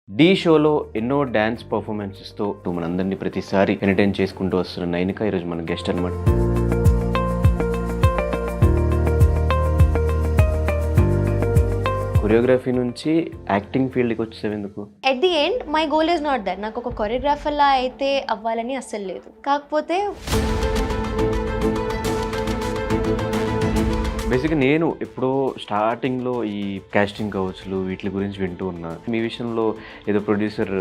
ఢీ షోలో ఎన్నో డ్యాన్స్ పర్ఫార్మెన్సెస్తో మనందరినీ ప్రతిసారి ఎంటర్టైన్ చేసుకుంటూ వస్తున్న నైనిక ఈరోజు మన గెస్ట్ అనమాట. కొరియోగ్రఫీ నుంచి యాక్టింగ్ ఫీల్డ్కి వచ్చేసావు ఎందుకు? At the end my goal is not that. నాకు ఒక కొరియోగ్రాఫర్లా అయితే అవ్వాలని అస్సలు లేదు. కాకపోతే బేసిక్గా నేను ఎప్పుడో స్టార్టింగ్లో ఈ కాస్టింగ్ కౌచ్లు వీటి గురించి వింటూ ఉన్నా. మీ విషయంలో ఏదో producer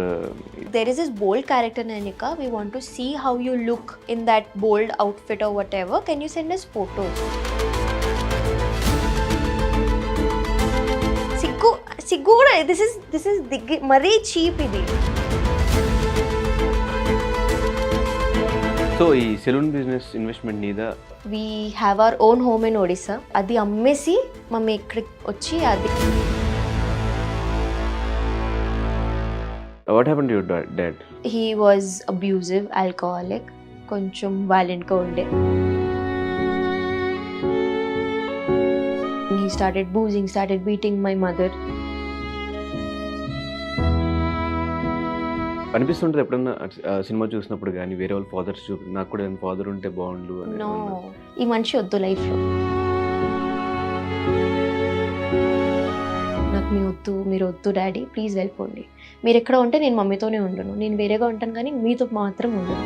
there is this bold character Nanika. We want to see how you look in that bold outfit or whatever. Can you send us photos? సిగ్గు కూడా this is మరీ చీప్ ఇది. సో ఈ సెలూన్ బిజినెస్ ఇన్వెస్ట్మెంట్ మీద We have our own home in Odisha. అది అమ్మేసి mummy ఇక్కడికి వచ్చి అది what happened to your dad? he was abusive, alcoholic, కొంచెం violentగా ఉండే. He started boozing, started beating my mother. అనిపిస్తుంటుంది ఎప్పుడన్నా సినిమా చూసినప్పుడు కానీ వేరే వాళ్ళ ఫాదర్స్ నాకు కూడా ఫాదర్ ఉంటే బాగుండు అని. నో, ఈ మనిషి వద్దు లైఫ్లో. నాకు మీరు వద్దు డాడీ, ప్లీజ్ వెళ్ళిపోండి. మీరు ఎక్కడ ఉంటే నేను మమ్మీతోనే ఉండను, నేను వేరేగా ఉంటాను కానీ మీతో మాత్రం ఉండను.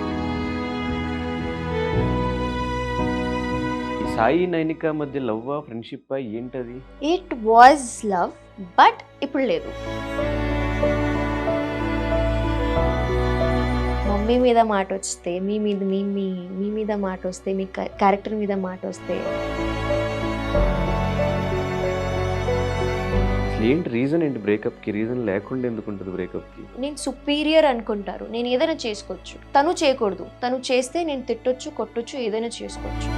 సాయి నైనిక మధ్య లవ్ ఫ్రెండ్షిప్ ఏంటది? ఇట్ వాజ్ లవ్, బట్ ఇప్పుడు లేదు. మమ్మీ మీద మాట వస్తే, మీ మీద మాట వస్తే, మీ క్యారెక్టర్ మీద మాట వస్తే ఏంటి రీజన్? ఏంటి బ్రేకప్కి రీజన్ లేకుండా ఎందుకు ఉంటుంది బ్రేకప్కి? నేను సుపీరియర్ అనుకుంటారు, నేను ఏదైనా చేసుకోవచ్చు, తను చేయకూడదు. తను చేస్తే నేను తిట్టొచ్చు, కొట్టొచ్చు, ఏదైనా చేసుకోవచ్చు.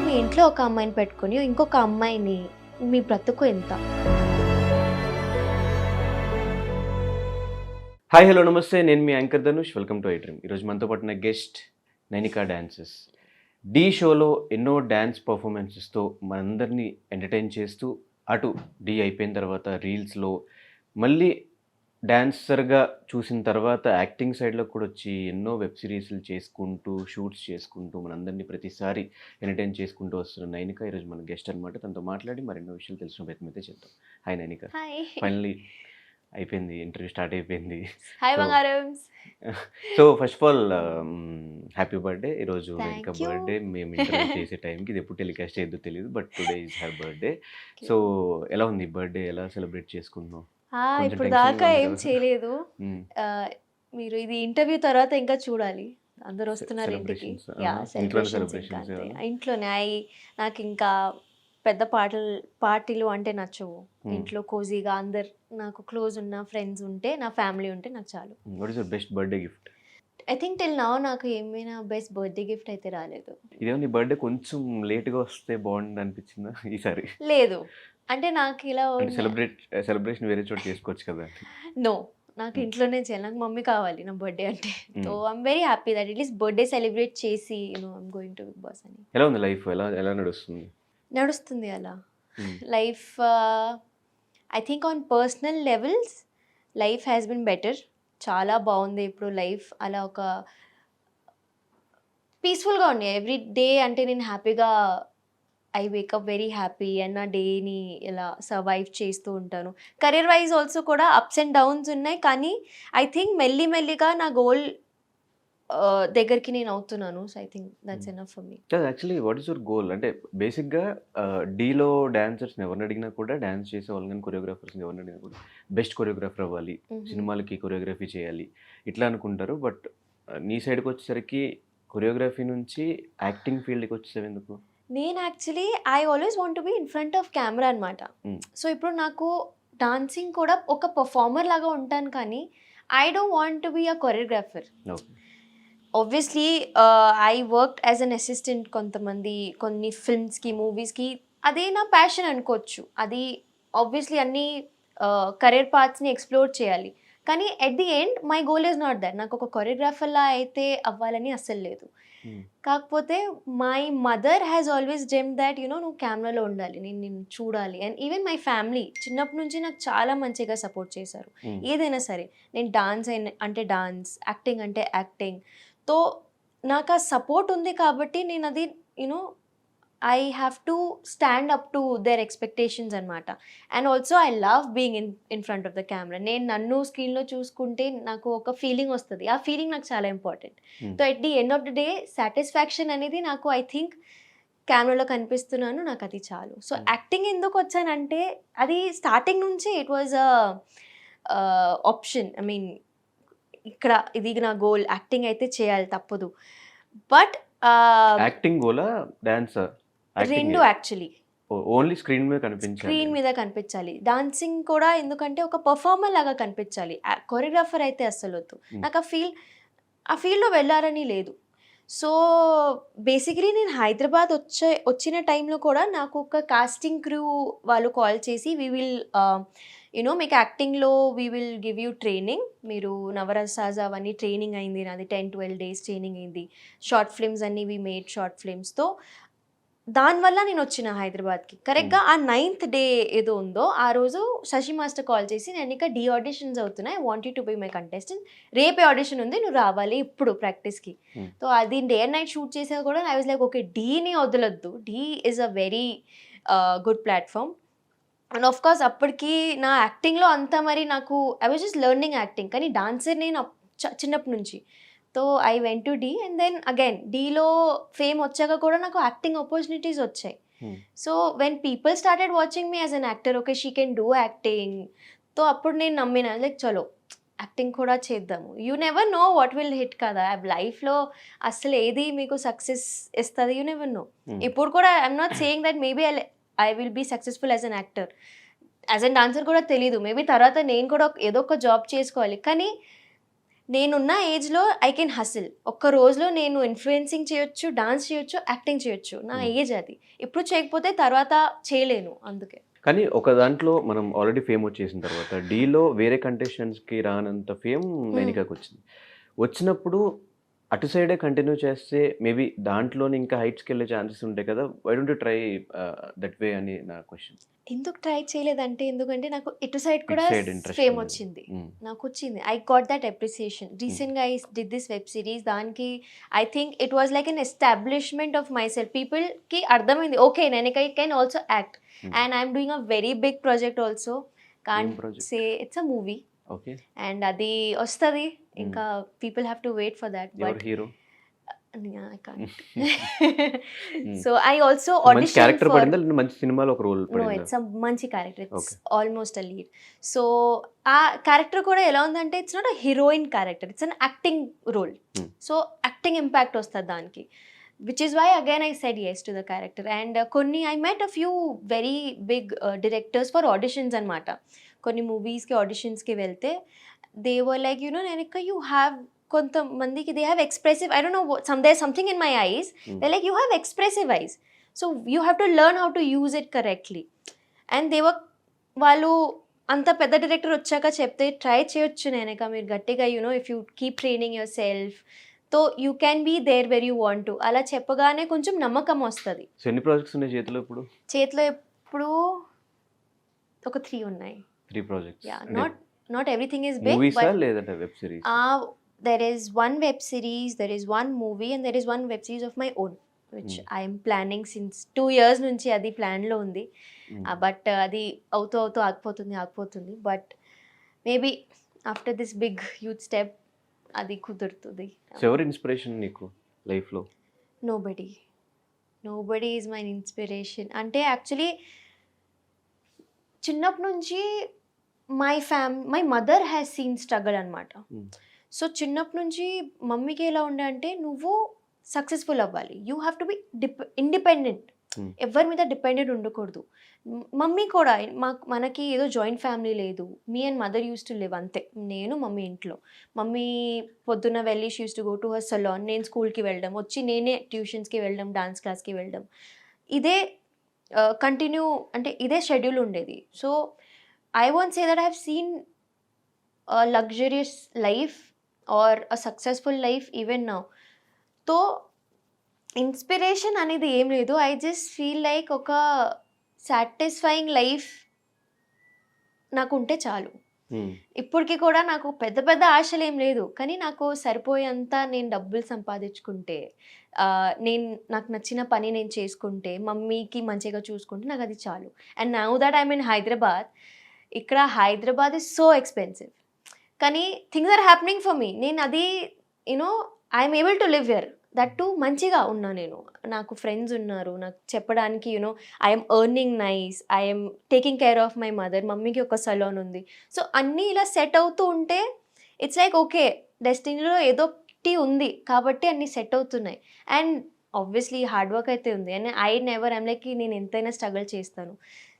మీ ఇంట్లో ఒక అమ్మాయిని పెట్టుకొని ఇంకొక అమ్మాయిని, మీ బ్రతుకు ఎంత? హాయ్ హలో నమస్తే, నేను మీ anchor Dhanush. Welcome to I dream. ఈరోజు మనతో పాటు గెస్ట్ నైనిక డాన్సెస్. ఢీ షోలో ఎన్నో డ్యాన్స్ పర్ఫార్మెన్సెస్తో మనందరినీ ఎంటర్టైన్ చేస్తూ, అటు ఢీ అయిపోయిన తర్వాత రీల్స్లో మళ్ళీ డాన్సర్గా చూసిన తర్వాత యాక్టింగ్ సైడ్లో కూడా వచ్చి ఎన్నో వెబ్ సిరీస్లు చేసుకుంటూ, షూట్స్ చేసుకుంటూ మనందరినీ ప్రతిసారి ఎంటర్టైన్ చేసుకుంటూ వస్తున్న నైనిక ఈరోజు మన గెస్ట్ అనమాట. తనతో మాట్లాడి మరెన్నో విషయాలు తెలిసిన ప్రయత్నం అయితే చేద్దాం. హాయ్ నైనిక. ఫైనలీ అయిపోయింది, ఇంటర్వ్యూ స్టార్ట్ అయిపోయింది. హాయ్ బంగారం. So first of all happy birthday. ఈరోజు ఇంకా బర్త్డే మేము ఇంటర్వ్యూ చేసే టైంకి ఇది ఎప్పుడు టెలికాస్ట్ అయ్యేదో తెలియదు, but today is have birthday. So ఎలా ఉంది బర్త్డే? ఎలా సెలబ్రేట్ చేసుకున్నావు? ఇప్పుడు దాకా ఏం చేయలేదు. మీరు ఇది ఇంటర్వ్యూ తర్వాత ఇంకా చూడాలి. అందరు వస్తున్నారు ఇంటికి. ఇంట్లోనే నాకు ఇంకా పెద్ద పార్టీలు అంటే నచ్చవు. ఇంట్లో కోజీగా అందరు నాకు క్లోజ్ ఉన్న ఫ్రెండ్స్ ఉంటే, నా ఫ్యామిలీ ఉంటే నాకు చాలు. What is your best birthday gift? I think till now నాకు ఏమైనా బెస్ట్ బర్త్డే గిఫ్ట్ అయితే రాలేదు. ఇదేమో నీ బర్త్డే కొంచెం లేట్గా వస్తే బాగుంది అనిపించిందా ఈసారి? లేదు, అంటే నాకు ఇలా సెలబ్రేషన్ వేరే చోట చేసుకోవచ్చు కదా. నో, నాకు ఇంట్లోనే చేయాలి. నాకు మమ్మీ కావాలి నా బర్త్డే అంటే. So I'm very happy that at least birthday celebrate చేసి I'm going to Bigg Boss అని. ఎలా ఉంది లైఫ్? ఎలా నడుస్తుంది అలా life. I think on personal levels life has been better. చాలా బాగుంది ఇప్పుడు లైఫ్. అలా ఒక పీస్ఫుల్గా ఉంది ఎవ్రీ డే. అంటే నేను హ్యాపీగా I wake up very happy and నా డేని ఇలా సర్వైవ్ చేస్తూ ఉంటాను. కెరీర్ వైజ్ ఆల్సో కూడా అప్స్ అండ్ డౌన్స్ ఉన్నాయి, కానీ ఐ థింక్ మెల్లిమెల్లిగా నా గోల్ దగ్గరికి నేను అవుతున్నాను. So I think that's enough for me. Actually what is your goal? అంటే బేసిక్గా డీలో డాన్సర్స్ని ఎవరిని అడిగినా కూడా, డాన్స్ చేసే వాళ్ళు కానీ కొరియోగ్రాఫర్స్ని ఎవరిని అడిగినా కూడా బెస్ట్ కొరియోగ్రాఫర్ అవ్వాలి, సినిమాలకి కొరియోగ్రఫీ చేయాలి ఇట్లా అనుకుంటారు. బట్ నీ సైడ్కి వచ్చేసరికి కొరియోగ్రఫీ నుంచి యాక్టింగ్ ఫీల్డ్కి వచ్చేసావు ఎందుకు? నేను actually I always want to be in front of camera అనమాట. సో ఇప్పుడు నాకు డాన్సింగ్ కూడా ఒక పర్ఫార్మర్ లాగా ఉంటాను, కానీ I don't want to be a choreographer. Obviously I worked as an assistant కొన్ని ఫిల్మ్స్కి, మూవీస్కి. అదే నా ప్యాషన్ అనుకోవచ్చు. అది ఆబ్వియస్లీ అన్ని కెరీర్ పాత్స్ని ఎక్స్ప్లోర్ చేయాలి, కానీ at the end my goal is not that. నాకు ఒక కొరియోగ్రాఫర్లా అయితే అవ్వాలని అస్సలు లేదు. కాకపోతే my mother has always dream that నువ్వు కెమెరాలో ఉండాలి, నేను నిన్ను చూడాలి. అండ్ ఈవెన్ మై ఫ్యామిలీ చిన్నప్పటి నుంచి నాకు చాలా మంచిగా సపోర్ట్ చేశారు. ఏదైనా సరే, నేను డాన్స్ అంటే డాన్స్, యాక్టింగ్ అంటే యాక్టింగ్. తో నాకు ఆ సపోర్ట్ ఉంది కాబట్టి నేను అది I have to stand up to their expectations అనమాట. And also I love being in front of the camera. నేను నన్ను స్క్రీన్లో చూసుకుంటే నాకు ఒక ఫీలింగ్ వస్తుంది. ఆ ఫీలింగ్ నాకు చాలా important. So at the end of the day satisfaction అనేది నాకు ఐ థింక్ కెమెరాలో కనిపిస్తున్నాను, నాకు అది చాలు. సో యాక్టింగ్ ఎందుకు వచ్చానంటే అది స్టార్టింగ్ నుంచి it was option. I mean ఇక్కడ ఇది నా గోల్, యాక్టింగ్ అయితే చేయాలి తప్పదు. But acting Gola dancer? రెండు యాక్చువల్లీ. ఓన్లీ స్క్రీన్ మీద కనిపించాలి, స్క్రీన్ మీద కనిపించాలి. డాన్సింగ్ కూడా ఎందుకంటే ఒక పర్ఫార్మర్ లాగా కనిపించాలి. కొరియోగ్రాఫర్ అయితే అస్సలు వద్దు. నాకు ఆ ఫీల్డ్లో వెళ్ళాలని లేదు. సో బేసికలీ నేను హైదరాబాద్ వచ్చిన టైంలో కూడా నాకు ఒక కాస్టింగ్ క్రూ వాళ్ళు కాల్ చేసి వీ విల్ మీకు యాక్టింగ్లో we will give you training, మీరు నవరసాజ్ అవన్నీ ట్రైనింగ్ అయింది నాది, 10-12 days ట్రైనింగ్ అయింది. షార్ట్ ఫిల్మ్స్ అన్నీ వీ మేడ్ షార్ట్ ఫిల్మ్స్తో. దానివల్ల నేను వచ్చిన హైదరాబాద్కి. కరెక్ట్గా ఆ 9th day ఏదో ఉందో ఆ రోజు శశి మాస్టర్ కాల్ చేసి, నేను ఇంకా డీ ఆడిషన్స్ అవుతున్నాయి, I want you to be my contestant, రేపే ఆడిషన్ ఉంది, నువ్వు రావాలి ఇప్పుడు ప్రాక్టీస్కి. సో అది డే అండ్ నైట్ షూట్ చేసేది కూడా ఐ వాజ్ లైక్ ఓకే, డీని వదలొద్దు, Dhee is a very good platform. And of course అప్పటికి నా యాక్టింగ్లో అంతా మరి నాకు I was just learning acting, కానీ డాన్సర్ నేను చిన్నప్పటి నుంచి. So I went to Dhee and then again డీలో ఫేమ్ వచ్చాక కూడా నాకు యాక్టింగ్ ఆపర్చునిటీస్ వచ్చాయి. So when people started watching me as an actor, okay she can do acting, so అప్పుడు నేను నమ్మిన లైక్ చలో యాక్టింగ్ కూడా చేద్దాము. You never know what will hit కదా లైఫ్లో, అసలు ఏది మీకు సక్సెస్ ఇస్తుంది, యూ నెవర్ నో. ఇప్పుడు కూడా I'm not saying that maybe I will be successful as an actor, as an dancer కూడా తెలీదు. మేబీ తర్వాత నేను కూడా ఏదో ఒక జాబ్ చేసుకోవాలి, కానీ నేనున్న ఏజ్లో ఐ కెన్ హసిల్. ఒక్క రోజులో నేను ఇన్ఫ్లుయెన్సింగ్ చేయొచ్చు, డాన్స్ చేయొచ్చు, యాక్టింగ్ చేయొచ్చు. నా ఏజ్ అది. ఇప్పుడు చేయకపోతే తర్వాత చేయలేను. అందుకే. కానీ ఒక దాంట్లో మనం ఆల్రెడీ ఫేమ్ వచ్చేసిన తర్వాత డీలో వేరే కంటెస్టెంట్స్కి రానంత ఫేమ్ నైనికాకి వచ్చింది. వచ్చినప్పుడు అటు సైడే కంటిన్యూ చేస్తే మేబీ దాంట్లోనే ఇంకా హైట్స్కి వెళ్ళే ఛాన్సెస్ ఉంటాయి కదా, why don't you try that way అని నా క్వశ్చన్. ఎందుకు ట్రై చేయలేదంటే, ఎందుకంటే నాకు ఇటు సైడ్ కూడా side interest ఫేమ్ ఉంది. వచ్చింది. నాకు వచ్చింది. I got that appreciation. రీసెంట్గా I did this web series. దానికి I think it was like an establishment of myself. పీపుల్కి అర్థమైంది, ఓకే నేను I can also act, and I'm doing a very big project also. Can't say it's a movie, okay, and అది వస్తుంది ఇంకా. People have to wait for that. But hero I can't. So I also మంచి auditioned character for. పడిందా లేదా మంచి సినిమాలో ఒక role No, పడిందా? it's a మంచి character. It's Okay. Almost a lead. So ఆ క్యారెక్టర్ కూడా ఎలా ఉందంటే it's not a heroine character, it's an acting role. So acting impact వస్తుంది దానికి, which is why again I said yes to the character. And కొన్ని I met a few very big directors for auditions అనమాట. కొన్ని మూవీస్కి ఆడిషన్స్కి వెళ్తే they were like నేను ఇంకా you have, కొంతమందికి they have expressive, I don't know, there something in my eyes, they like you have expressive eyes, so you have to learn how to use it correctly. And వాళ్ళు అంత పెద్ద director వచ్చాక చెప్తే try చేయొచ్చు నేనక, మీరు గట్టిగా if you keep training yourself తో you can be there where you want to, అలా చెప్పగానే కొంచెం నమ్మకం వస్తుంది. సో ఎన్ని ప్రాజెక్ట్స్ ఉన్నాయి చేతిలో ఇప్పుడు? చేతిలో ఇప్పుడు ఒక 3 ఉన్నాయి. 3 projects. Yeah, not everything is big, మూవీసా బట్ లేదంటే web series? there is one web series, there is one movie, and there is one web series of my own, which I am planning since 2 years నుంచి. అది ప్లాన్లో ఉంది, but అది అవుతూ ఆగిపోతుంది. But maybe after this big huge step అది కుదురుతుంది. So ఎవరు ఇన్స్పిరేషన్ నీకు లైఫ్లో? Nobody is my inspiration. అంటే యాక్చువల్లీ చిన్నప్పటి నుంచి my mother has seen struggle అనమాట. సో చిన్నప్పటి నుంచి మమ్మీకి ఎలా ఉండే అంటే, నువ్వు సక్సెస్ఫుల్ అవ్వాలి, you have to be independent, ఎవరి మీద డిపెండెంట్ ఉండకూడదు. మమ్మీ కూడా మనకి ఏదో జాయింట్ ఫ్యామిలీ లేదు. Me and mother use to live అంతే, నేను మమ్మీ ఇంట్లో. మమ్మీ పొద్దున్న వెళ్ళి she use to go to her salon, నేను స్కూల్కి వెళ్ళడం, వచ్చి నేనే ట్యూషన్స్కి వెళ్ళడం, డాన్స్ క్లాస్కి వెళ్ళడం, ఇదే కంటిన్యూ, అంటే ఇదే షెడ్యూల్ ఉండేది. So I want say that I have seen luxurious life or a successful life even now. So inspiration అనేది ఏం లేదు. ఐ జస్ట్ ఫీల్ లైక్ ఒక సాటిస్ఫైయింగ్ లైఫ్ నాకుంటే చాలు. ఇప్పటికి కూడా నాకు పెద్ద పెద్ద ఆశలేం లేదు. కానీ నాకు సరిపోయేంత నేను డబ్బులు సంపాదించుకుంటే, నాకు నచ్చిన పని నేను చేసుకుంటే, మమ్మీకి మంచిగా చూసుకుంటే నాకది చాలు. And now that I'm in Hyderabad, ఇక్కడ హైదరాబాద్ ఈజ్ సో ఎక్స్‌పెన్సివ్. కానీ things are happening for me. నేను అది I'm able to live here. That too మంచిగా ఉన్నా నేను. నాకు ఫ్రెండ్స్ ఉన్నారు. నాకు చెప్పడానికి I'm earning nice. I'm taking care of my mother. మమ్మీకి ఒక సలూన్ ఉంది. సో అన్నీ ఇలా సెట్ అవుతూ ఉంటే ఇట్స్ లైక్ ఓకే, డెస్టినీలో ఏదో ఒకటి ఉంది కాబట్టి అన్నీ సెట్ అవుతున్నాయి. అండ్ ఆబ్వియస్లీ హార్డ్ వర్క్ అయితే ఉంది. అండ్ ఐఎమ్ లైక్ నేను ఎంతైనా స్ట్రగుల్ చేస్తాను.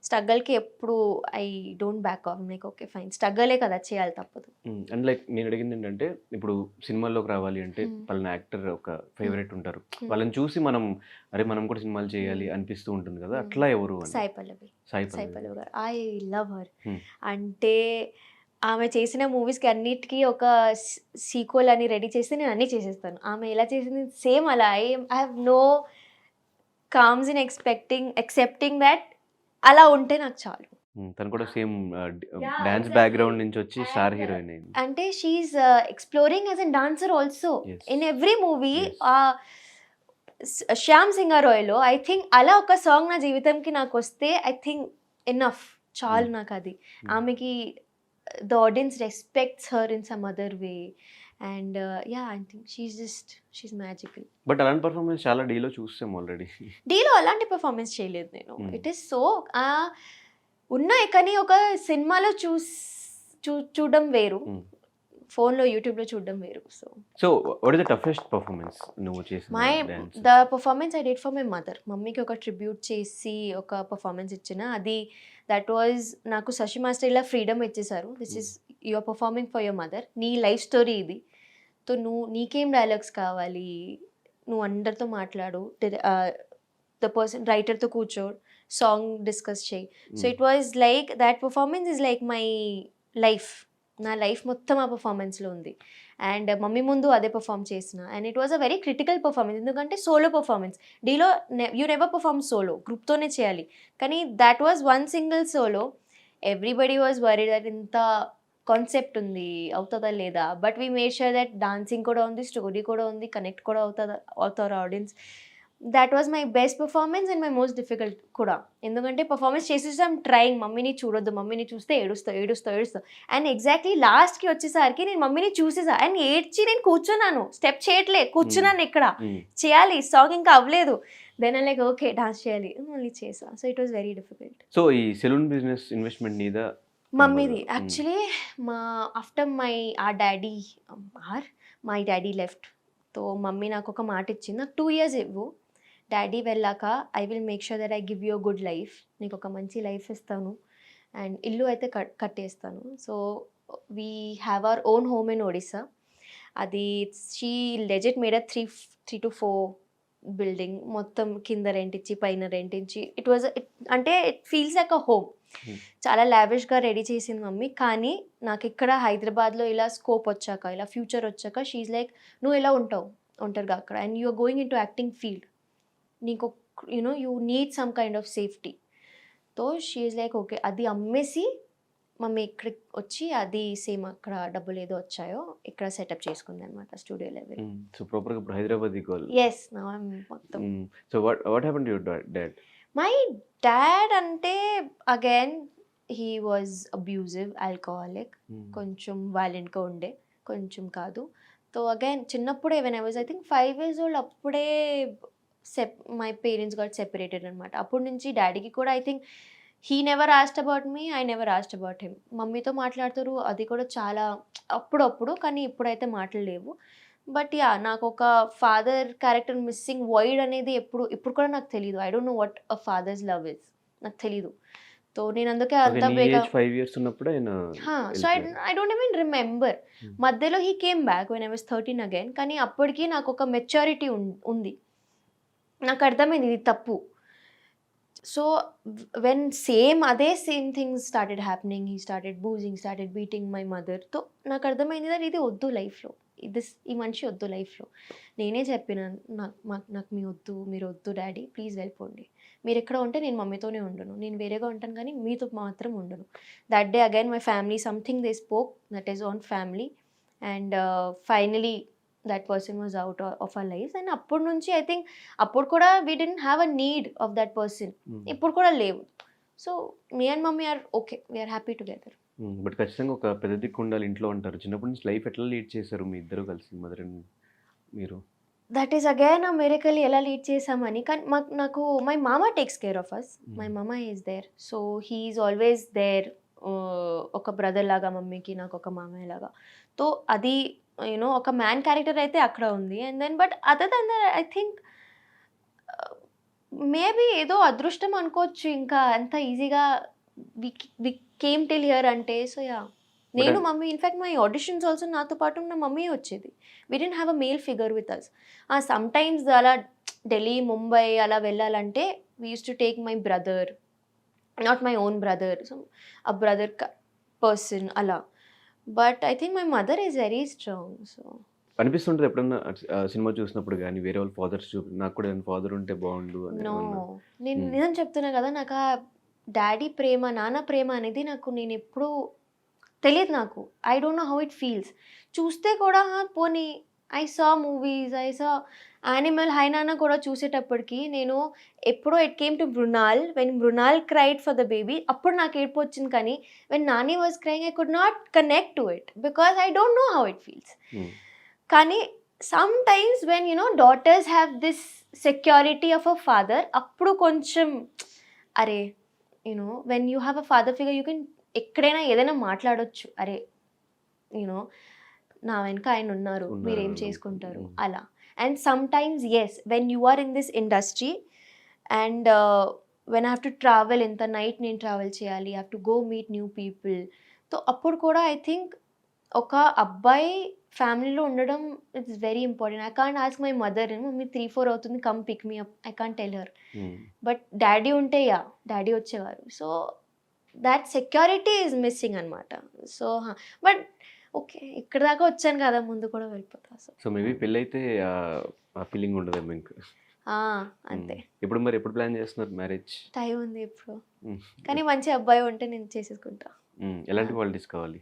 స్ట్రగల్కి ఎప్పుడు I don't back off. Like okay fine, స్ట్రగలే కదా, చేయాలి, తప్పదు. అండ్ లైక్ నేను అడిగింది ఏంటంటే, ఇప్పుడు సినిమాల్లోకి రావాలి అంటే పలానా యాక్టర్ ఒక ఫేవరెట్ ఉంటారు. వాళ్ళని చూసి మనం కూడా సినిమాలు చేయాలి అనిపిస్తూ ఉంటుంది కదా, అట్లా ఎవరు? సాయి పల్లవి. సాయి సాయి పల్లవి గారు, ఐ లవ్ హర్. Hmm. అంటే ఆమె చేసిన మూవీస్కి అన్నిటికీ ఒక సీక్వెల్ అని రెడీ చేస్తే నేను అన్నీ చేసేస్తాను. ఆమె ఎలా చేసింది సేమ్ అలా. I have no qualms in accepting that అలా ఉంటే నాకు చాలు. తను కూడా సేమ్ డాన్స్ బ్యాక్గ్రౌండ్ నుంచి వచ్చి స్టార్ హీరోయిన్ అయింది. అంటే she's exploring as a dancer also Yes. In every movie. Yes. Shyam సింగారోయ్లో ఐ థింక్ అలా ఒక సాంగ్ నా జీవితంకి నాకు వస్తే ఐ థింక్ ఎనఫ్, చాలు నాకు అది. ఆమెకి the audience respects her in some other way. And I think she is magical. But అలాంటి పర్ఫార్మెన్స్ చాలా డీలో చూసాం ఆల్రెడీ. డీలో అలాంటి పర్ఫార్మెన్స్ చేయలేదు నేను. Hmm. ఇట్ ఈస్ సో ఉన్నాయి కానీ ఒక సినిమాలో చూడడం వేరు, ఫోన్లో యూట్యూబ్లో చూడడం వేరు. So what is the toughest performance నువ్వు చేసిన dance? The performance I did for my mother. మమ్మీకి ఒక ట్రిబ్యూట్ చేసి ఒక పర్ఫార్మెన్స్ ఇచ్చిన. అది దట్ వాజ్, నాకు శశి మాస్టర్ ఇలా ఫ్రీడమ్ ఇచ్చేసారు. This is your performing for your mother. నీ లైఫ్ స్టోరీ ఇది. సో నీకేం డైలాగ్స్ కావాలి, నువ్వు అందరితో మాట్లాడు, ద పర్సన్ రైటర్తో కూర్చో, సాంగ్ డిస్కస్ చేయి. So it was like that performance is like my life. నా లైఫ్ మొత్తం ఆ పర్ఫార్మెన్స్లో ఉంది. అండ్ మమ్మీ ముందు అదే పర్ఫామ్ చేసిన. And it was a very critical performance, ఎందుకంటే సోలో పర్ఫార్మెన్స్. డీలో యూ నెవర్ పర్ఫామ్ సోలో, గ్రూప్తోనే చేయాలి. కానీ that was one single solo. Everybody was worried that ఇంత కాన్సెప్ట్ ఉంది, అవుతుందా లేదా. But we made sure that dancing కూడా ఉంది, స్టోరీ కూడా ఉంది, కనెక్ట్ కూడా అవుతారు audience. That was my best performance and my most difficult కూడా. ఎందుకంటే పర్ఫార్మెన్స్ చేసేసాం ట్రయింగ్, మమ్మీని చూడొద్దు, మమ్మీని చూస్తే ఏడుస్తావు. అండ్ ఎగ్జాక్ట్లీ లాస్ట్కి వచ్చేసరికి నేను మమ్మీని చూసేసా అండ్ ఏడ్చి నేను కూర్చున్నాను. స్టెప్ చేయట్లే, కూర్చున్నాను ఇక్కడ, చేయాలి, సాంగ్ ఇంకా అవ్వలేదు. దెన్ లైక్ ఓకే డాన్స్ చేయాలి, మళ్ళీ చేసా. So it was very difficult. So ఈ సెలూన్ బిజినెస్ ఇన్వెస్ట్మెంట్ నీదా? మమ్మీది actually. After my daddy left, తో మమ్మీ నాకు ఒక మాట ఇచ్చింది, నాకు 2 years ఇవ్వు, డాడీ వెళ్ళాక I will make sure that I give you a good life, నీకు ఒక మంచి లైఫ్ ఇస్తాను అండ్ ఇల్లు అయితే కట్టేస్తాను. So we have our own home in Odisha. అది షీ లెజెట్ మేడ్ అ 3 to 4 బిల్డింగ్, మొత్తం కింద రెంట్ ఇచ్చి పైన రెంట్ ఇచ్చి. అంటే it feels like a home. చాలా లావిష్గా రెడీ చేసింది మమ్మీ. కానీ నాకు ఇక్కడ హైదరాబాద్లో ఇలా స్కోప్ వచ్చాక, ఇలా ఫ్యూచర్ వచ్చాక షీఈ్ లైక్, నువ్వు ఎలా ఉంటావు ఒంటరిగా అక్కడ, and you are going into acting field, నీకు you need some kind of safety. తో షీఈ్ లైక్ ఓకే, అది అమ్మేసి మమ్మీ ఇక్కడికి వచ్చి అది సేమ్ అక్కడ డబ్బులు ఏదో వచ్చాయో ఇక్కడ సెటప్ చేసుకుంది అనమాట, స్టూడియో లెవెల్. సో ప్రాపర్గా ఇప్పుడు హైదరాబాద్ గర్ల్. ఎస్, నా మొత్తం. So what happened to your dad? My dad అంటే again he was abusive, alcoholic, కొంచెం వైలెంట్గా ఉండే, కొంచెం కాదు. సో అగైన్ చిన్నప్పుడే when I was I think 5 years old, అప్పుడే మై పేరెంట్స్ గాట్ సెపరేటెడ్ అనమాట. అప్పటి నుంచి డాడీకి కూడా I think he never asked about me, I never asked about him. మమ్మీతో మాట్లాడుతారు, అది కూడా చాలా అప్పుడప్పుడు, కానీ ఇప్పుడైతే మాటలు లేవు. బట్ నాకు ఒక ఫాదర్ క్యారెక్టర్ మిస్సింగ్ వైడ్ అనేది ఇప్పుడు కూడా నాకు తెలియదు. I don't know what a fathers love is, నాకు తెలీదు. సో నేను అందుకే అంత బేగా 5 years ఉన్నప్పుడు so I don't even remember. మధ్యలో he came back when I was 13 again. కానీ అప్పటికి నాకు ఒక మెచ్యూరిటీ ఉంది, నాకు అర్థమైంది ఇది తప్పు. సో వెన్ అదే same things started happening, he started boozing, started beating my mother. తో నాకు అర్థమైంది దట్ ఇది వద్దు లైఫ్లో, ఈ మనిషి వద్దు లైఫ్లో. నేనే చెప్పిన నాకు మీ వద్దు, మీరు వద్దు డాడీ, ప్లీజ్ వెళ్ళిపోండి. మీరు ఎక్కడ ఉంటే నేను మమ్మీతోనే ఉండను, నేను వేరేగా ఉంటాను కానీ మీతో మాత్రం ఉండను. That day again my family something they spoke that is on family and finally that person was out of our life. And అప్పటి నుంచి ఐ థింక్ అప్పుడు కూడా we didn't have a need of that person. ఇప్పుడు కూడా లేవు. So me and mummy are okay, we are happy together. But ఖచ్చితంగా ఒక పెద్ద దిక్కు ఉండాలి ఇంట్లో అంటారు. చిన్నప్పటి నుంచి లైఫ్ ఎట్లా లీడ్ చేశారు మీ ఇద్దరు కలిసి, మదర్ అండ్ మీరు? That is again a miracle ఎలా లీడ్ చేసామని. కానీ నాకు మై మామ takes care of us. My మామ is there, so he is always there. ఒక బ్రదర్ లాగా మమ్మీకి, నాకు ఒక మామయ్య లాగా. సో అది యూనో ఒక మ్యాన్ క్యారెక్టర్ అయితే అక్కడ ఉంది. And then but other then that I think maybe ఏదో అదృష్టం అనుకోవచ్చు. ఇంకా అంత ఈజీగా వి కేమ్ టిల్ హియర్ అంటే. సో యా, నేను mummy in fact my auditions also నాతో పాటు నా మమ్మీ వచ్చేది. We didn't have a male figure with us. Sometimes అలా ఢిల్లీ, ముంబై అలా వెళ్ళాలంటే we use to take my brother, not my own brother, so a brother person అలా. But I think my mother is very strong. So అనిపిస్తుంటుంది ఎప్పుడన్నా cinema చూసినప్పుడు కానీ వేరే వాళ్ళ ఫాదర్స్ నాకు కూడా ఫాదర్ ఉంటే బాగుండు అని నో, ఏమన్నా? నేను నిజం చెప్తున్నా కదా, నాకు ఆ డాడీ ప్రేమ, నాన్న ప్రేమ అనేది నేను ఎప్పుడూ తెలియదు. నాకు I don't know how it feels. చూస్తే కూడా పోనీ I saw movies, I saw Animal, Hi Nanna కూడా చూసేటప్పటికి నేను ఎప్పుడో it came to Mrinal. When Mrinal cried for the baby అప్పుడు నాకు ఏడుపు వచ్చింది. కానీ when Nani was crying I could not connect to it because I don't know how it feels. కానీ sometimes when daughters have this security of a father, అప్పుడు కొంచెం అరే when you have a father figure you can ఎక్కడైనా ఏదైనా మాట్లాడొచ్చు. అరే నా వెనక ఆయన ఉన్నారు, మీరేం చేసుకుంటారు అలా. And sometimes yes, when you are in this industry and when I have to travel, ఇంత నైట్ నేను ట్రావెల్ చేయాలి, have to go meet new people. So అప్పుడు కూడా ఐ థింక్ ఒక అబ్బాయి ఫ్యామిలీలో ఉండడం it's very important. I can't ask my mother, mummy 3-4 అవుతుంది, come pick me up, I can't tell her. But daddy ఉంటే యా, డాడీ వచ్చేవారు. So that security is missing అనమాట. సో బట్ ఓకే, ఇక్కడ దాకా వచ్చాను కదా, ముందు కూడా వెళ్ళిపోతా. సో మేబీ పెళ్ళి అయితే ఆ ఫీలింగ్ ఉండదేమో ఇంకా. అంతే. ఇప్పుడు మరి ఎప్పుడు ప్లాన్ చేస్తున్నారు మ్యారేజ్? టైం ఉంది ఇప్పుడు, కానీ మంచి అబ్బాయి ఉంటే నేను చేసేసుకుంటా. ఎలాంటి క్వాలిటీస్ కావాలి?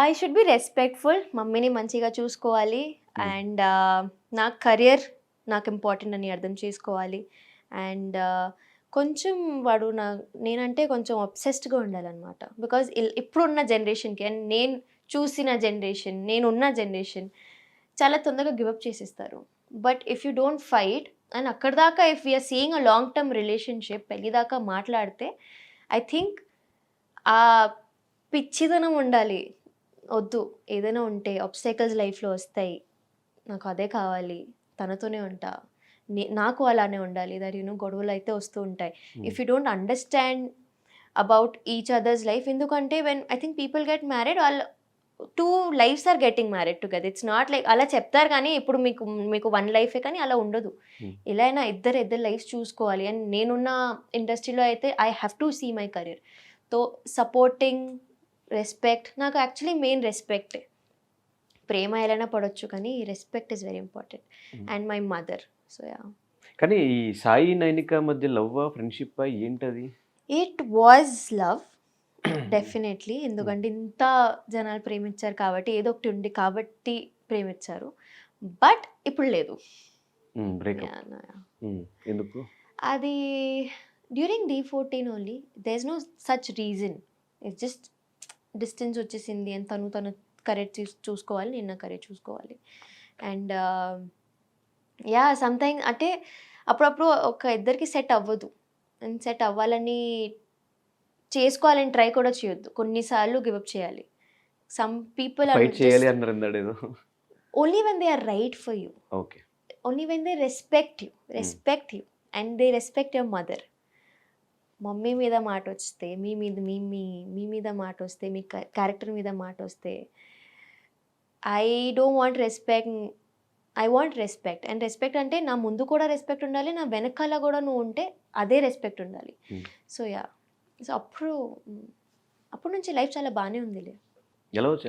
ఐ షుడ్ బి రెస్పెక్ట్ఫుల్, మమ్మీని మంచిగా చూసుకోవాలి. అండ్ నా కెరియర్ నాకు ఇంపార్టెంట్ అని అర్థం చేసుకోవాలి. అండ్ కొంచెం వాడు నేనంటే కొంచెం అబ్సెస్డ్గా ఉండాలన్నమాట. బికాజ్ ఇప్పుడున్న జనరేషన్కి అండ్ నేను చూసిన జనరేషన్, నేనున్న జనరేషన్ చాలా తొందరగా గివప్ చేసేస్తారు. But if you don't fight and అక్కడ దాకా if we are seeing a long term relationship, పెళ్ళి దాకా మాట్లాడితే ఐ థింక్ ఆ పిచ్చిదనం ఉండాలి. వద్దు, ఏదైనా ఉంటే ఆబ్స్టైకల్స్ లైఫ్లో వస్తాయి, నాకు అదే కావాలి, తనతోనే ఉంటా, నాకు అలానే ఉండాలి. దట్ గొడవలు అయితే వస్తూ ఉంటాయి. If you don't understand about each others life, ఎందుకంటే when I think people get married, వాళ్ళు 2 lives are getting married together. It's not like అలా చెప్తారు కానీ ఇప్పుడు మీకు 1 లైఫే, కానీ అలా ఉండదు. ఎలా అయినా ఇద్దరు లైఫ్స్ చూసుకోవాలి. అండ్ నేనున్న ఇండస్ట్రీలో అయితే I have to see my career. తో సపోర్టింగ్, రెస్పెక్ట్, నాకు యాక్చువల్లీ మెయిన్ రెస్పెక్టే. ప్రేమ ఎలానా పడవచ్చు కానీ respect is very important. And my mother. So yeah. కానీ ఈ సాయి నైనిక మధ్య లవ్ ఫ్రెండ్షిప్ ఏంటది? It was love definitely. ఎందుకంటే ఇంత జనాలు ప్రేమించారు కాబట్టి, ఏదో ఒకటి ఉంది కాబట్టి ప్రేమించారు. బట్ ఇప్పుడు లేదు. ఎందుకు? అది during D14 only. There is no such reason. It's just distance వచ్చేసింది అండ్ తను కరెక్ట్ చూసుకోవాలి, నేను నా కరెక్ట్ చూసుకోవాలి. అండ్ యా, సమ్టైమ్ అంటే అప్పుడప్పుడు ఒక ఇద్దరికి సెట్ అవ్వదు. అండ్ సెట్ అవ్వాలని చేసుకోవాలని ట్రై కూడా చేయొద్దు, కొన్నిసార్లు గివప్ చేయాలి. Some people only when they are right for you, only when they respect you and they respect your mother. Mummy మీద మాట వస్తే, మీ మీద మాట వస్తే, మీ క్యారెక్టర్ మీద మాట వస్తే, I don't want respect, I want respect. And respect అంటే నా ముందు కూడా రెస్పెక్ట్ ఉండాలి, నా వెనకాల కూడా నువ్వు ఉంటే అదే రెస్పెక్ట్ ఉండాలి. సో యా, సో అప్పుడు నుంచి లైఫ్ చాలా బాగానే ఉందిలే.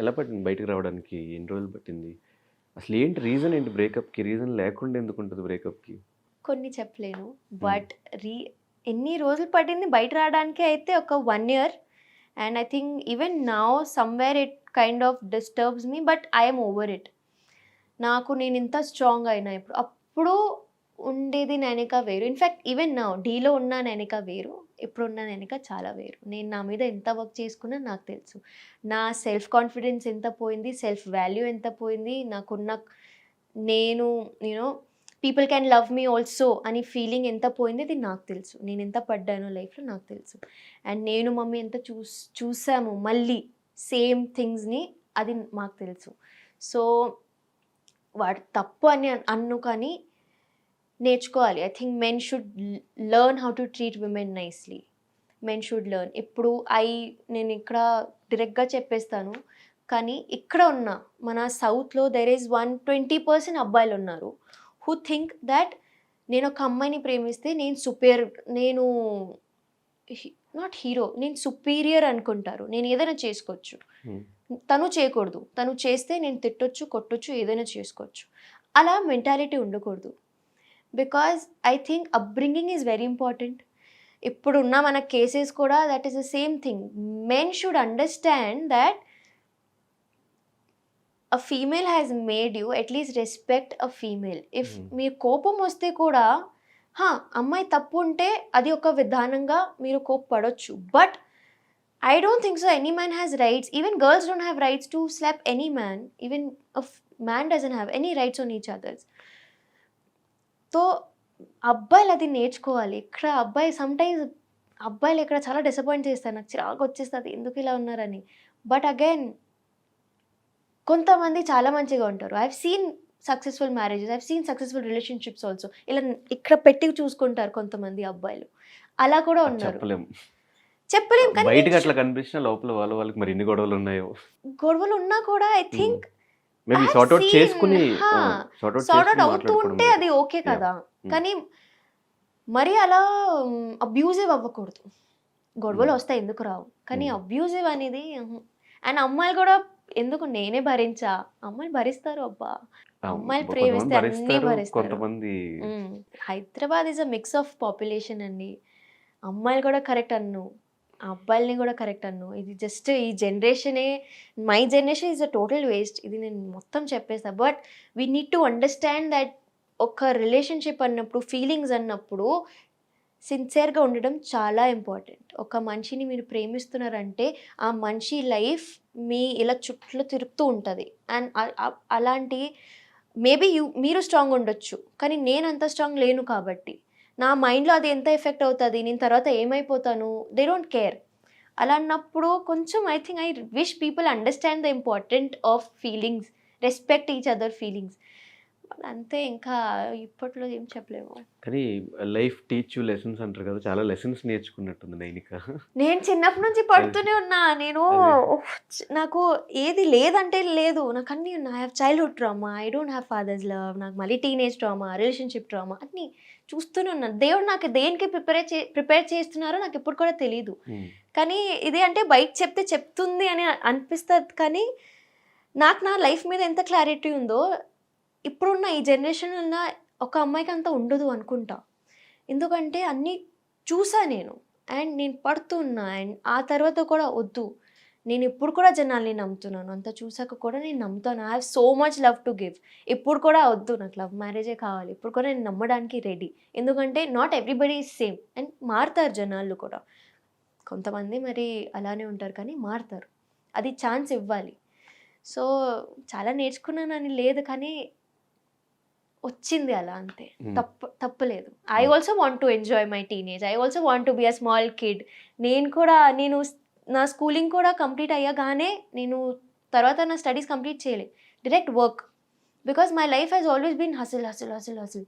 ఎలా పట్టింది బయటకు రావడానికి? ఎన్ని రోజులు పట్టింది? అసలు ఏంటి రీజన్ ఏంటి బ్రేకప్కి? రీజన్ లేకుండా ఎందుకు ఉంటుంది బ్రేకప్కి? కొన్ని చెప్పలేను. బట్ ఎన్ని రోజులు పట్టింది బయట రావడానికి అయితే ఒక 1 year. And I think even now somewhere it kind of disturbs me. But I am over it. నాకు నేను ఇంత స్ట్రాంగ్ అయినా ఇప్పుడు. అప్పుడు ఉండేది నైనిక వేరు. ఇన్‌ఫాక్ట్ ఈవెన్ నౌ డీలో ఉన్న నైనిక వేరు. ఇప్పుడున్న నైనిక చాలా వేరు. నేను నా మీద ఎంత వర్క్ చేసుకున్నా నాకు తెలుసు. నా సెల్ఫ్ కాన్ఫిడెన్స్ ఎంత పోయింది, సెల్ఫ్ వాల్యూ ఎంత పోయింది, నాకున్న నేను you know people can love me also అని ఫీలింగ్ ఎంత పోయింది అది నాకు తెలుసు. నేను ఎంత పడ్డానో లైఫ్‌లో నాకు తెలుసు. అండ్ నేను మమ్మీ ఎంత చూసాము మళ్ళీ సేమ్ థింగ్స్‌ని అది మాకు తెలుసు. సో వాడు తప్పు అని అన్ను కానీ నేర్చుకోవాలి. I think men should learn how to treat women nicely. Men should learn. ఇప్పుడు నేను ఇక్కడ డైరెక్ట్‌గా చెప్పేస్తాను. కానీ ఇక్కడ ఉన్న మన సౌత్‌లో దేర్ ఈస్ 120% అబ్బాయిలు ఉన్నారు. హూ థింక్ దట్ నేను ఒక అమ్మాయిని ప్రేమిస్తే నేను నాట్ హీరో, నేను సుపీరియర్ అనుకుంటారు. నేను ఏదైనా చేసుకోవచ్చు. తను చేయకూడదు. తను చేస్తే నేను తిట్టొచ్చు, కొట్టొచ్చు, ఏదైనా చేసుకోవచ్చు. అలా మెంటాలిటీ ఉండకూడదు. Because I think upbringing is very important. ఇప్పుడున్న మన కేసెస్ కూడా that is the same thing. Men should understand that a female has made you at least respect a female. If మీరు కోపం వస్తే కూడా అమ్మాయి తప్పు ఉంటే అది ఒక విధానంగా మీరు కోప్పడొచ్చు. But I don't think so any man has rights. Even girls don't have rights to slap any man. Even a man doesn't have any rights on each others. So అబ్బాయిలు అది నేర్చుకోవాలి. ఇక్కడ సమ్‌టైమ్స్ అబ్బాయిలు ఇక్కడ చాలా డిసప్పాయింట్ చేస్తారు. నాకు చిరాకు వచ్చేస్తుంది ఎందుకు ఇలా ఉన్నారని. బట్ అగైన్ కొంతమంది చాలా మంచిగా ఉంటారు. I have seen successful marriages, I have seen successful relationships also. ఇలా ఇక్కడ పెట్టి చూసుకుంటారు కొంతమంది అబ్బాయిలు. అలా కూడా ఉన్నారు. చెప్పలేం కానీ బయటకి అట్లా కనిపించిన లోపల వాళ్ళకి మరి ఎన్ని గొడవలు ఉన్నాయో. గొడవలు ఉన్నా కూడా I think maybe sort out చేసుకుని సార్ట్ అవుట్ అవుతుంటే అది ఓకే కదా. కానీ మరి అలా అబ్యూజివ్ అవ్వకూడదు. గొడవలు వస్తాయి ఎందుకు రావు, కానీ అబ్యూజివ్ అనేది అండ్ అమ్మాయిలు కూడా ఎందుకు నేనే భరించా, అమ్మాయిలు భరిస్తారు. అబ్బా అమ్మాయిలు ప్రేమిస్తే అన్నీ భరిస్తారు. Hyderabad is a mix of population అండి. అమ్మాయిలు కూడా కరెక్ట్ అన్ను, అబ్బాయిలని కూడా కరెక్ట్ అన్ను. ఇది జస్ట్ ఈ జనరేషనే, my generation is a total waste. ఇది నేను మొత్తం చెప్పేస్తా. But we need to understand that ఒక రిలేషన్షిప్ అన్నప్పుడు, ఫీలింగ్స్ అన్నప్పుడు సిన్సియర్గా ఉండడం చాలా ఇంపార్టెంట్. ఒక మనిషిని మీరు ప్రేమిస్తున్నారంటే ఆ మనిషి లైఫ్ మీ ఇలా చుట్టూ తిరుగుతూ ఉంటుంది. అండ్ అలాంటి మేబీ మీరు స్ట్రాంగ్ ఉండొచ్చు, కానీ నేను అంత స్ట్రాంగ్ లేను కాబట్టి నా మైండ్లో అది ఎంత ఎఫెక్ట్ అవుతుంది, నేను తర్వాత ఏమైపోతాను, దే డోంట్ కేర్. అలా అన్నప్పుడు కొంచెం I think I wish people understand the important of feelings, respect each other feelings. అంతే, ఇంకా ఇప్పట్లో ఏం చెప్పలేము. కానీ లైఫ్ టీచ్ యూ లెసన్స్ అంటారు కదా, చాలా లెసన్స్ నేర్చుకున్నట్టుంది నైనిక. నేను చిన్నప్పటి నుంచి పడుతూనే ఉన్నా. నాకు ఏది లేదంటే లేదు, నాకు అన్నీ ఉన్నాయి. I have childhood trauma, I don't have fathers love, నాకు మళ్ళీ టీనేజ్ ట్రామా, రిలేషన్షిప్ ట్రామా, అన్నీ చూస్తూనే ఉన్నాను. దేవుడు నాకు దేనికి ప్రిపేర్ చేస్తున్నారో నాకు ఇప్పుడు కూడా తెలీదు. కానీ ఇది అంటే బయట చెప్తుంది అని అనిపిస్తుంది. కానీ నాకు నా లైఫ్ మీద ఎంత క్లారిటీ ఉందో ఇప్పుడున్న ఈ జనరేషన్ ఉన్న ఒక అమ్మాయికి అంత ఉండదు అనుకుంటా. ఎందుకంటే అన్నీ చూసా నేను, అండ్ నేను పడుతున్నా. అండ్ ఆ తర్వాత కూడా వద్దు, నేను ఇప్పుడు కూడా జనాల్ని నమ్ముతున్నాను. అంత చూసాక కూడా నేను నమ్ముతాను. I have so much love to give. ఇప్పుడు కూడా వద్దు, నాకు లవ్ మ్యారేజే కావాలి. ఇప్పుడు కూడా నేను నమ్మడానికి రెడీ. ఎందుకంటే not everybody is same. And మారుతారు జనాలు కూడా. కొంతమంది మరి అలానే ఉంటారు, కానీ మారుతారు. అది ఛాన్స్ ఇవ్వాలి. సో చాలా నేర్చుకున్నానని లేదు, కానీ వచ్చింది అలా, అంతే. తప్పలేదు. I also want to enjoy my teenage. I also want to be a small kid. నేను నా స్కూలింగ్ కూడా కంప్లీట్ అయ్యగానే నేను తర్వాత నా స్టడీస్ కంప్లీట్ చేయలే, direct work. Because my life has always been hustle hustle hustle hustle.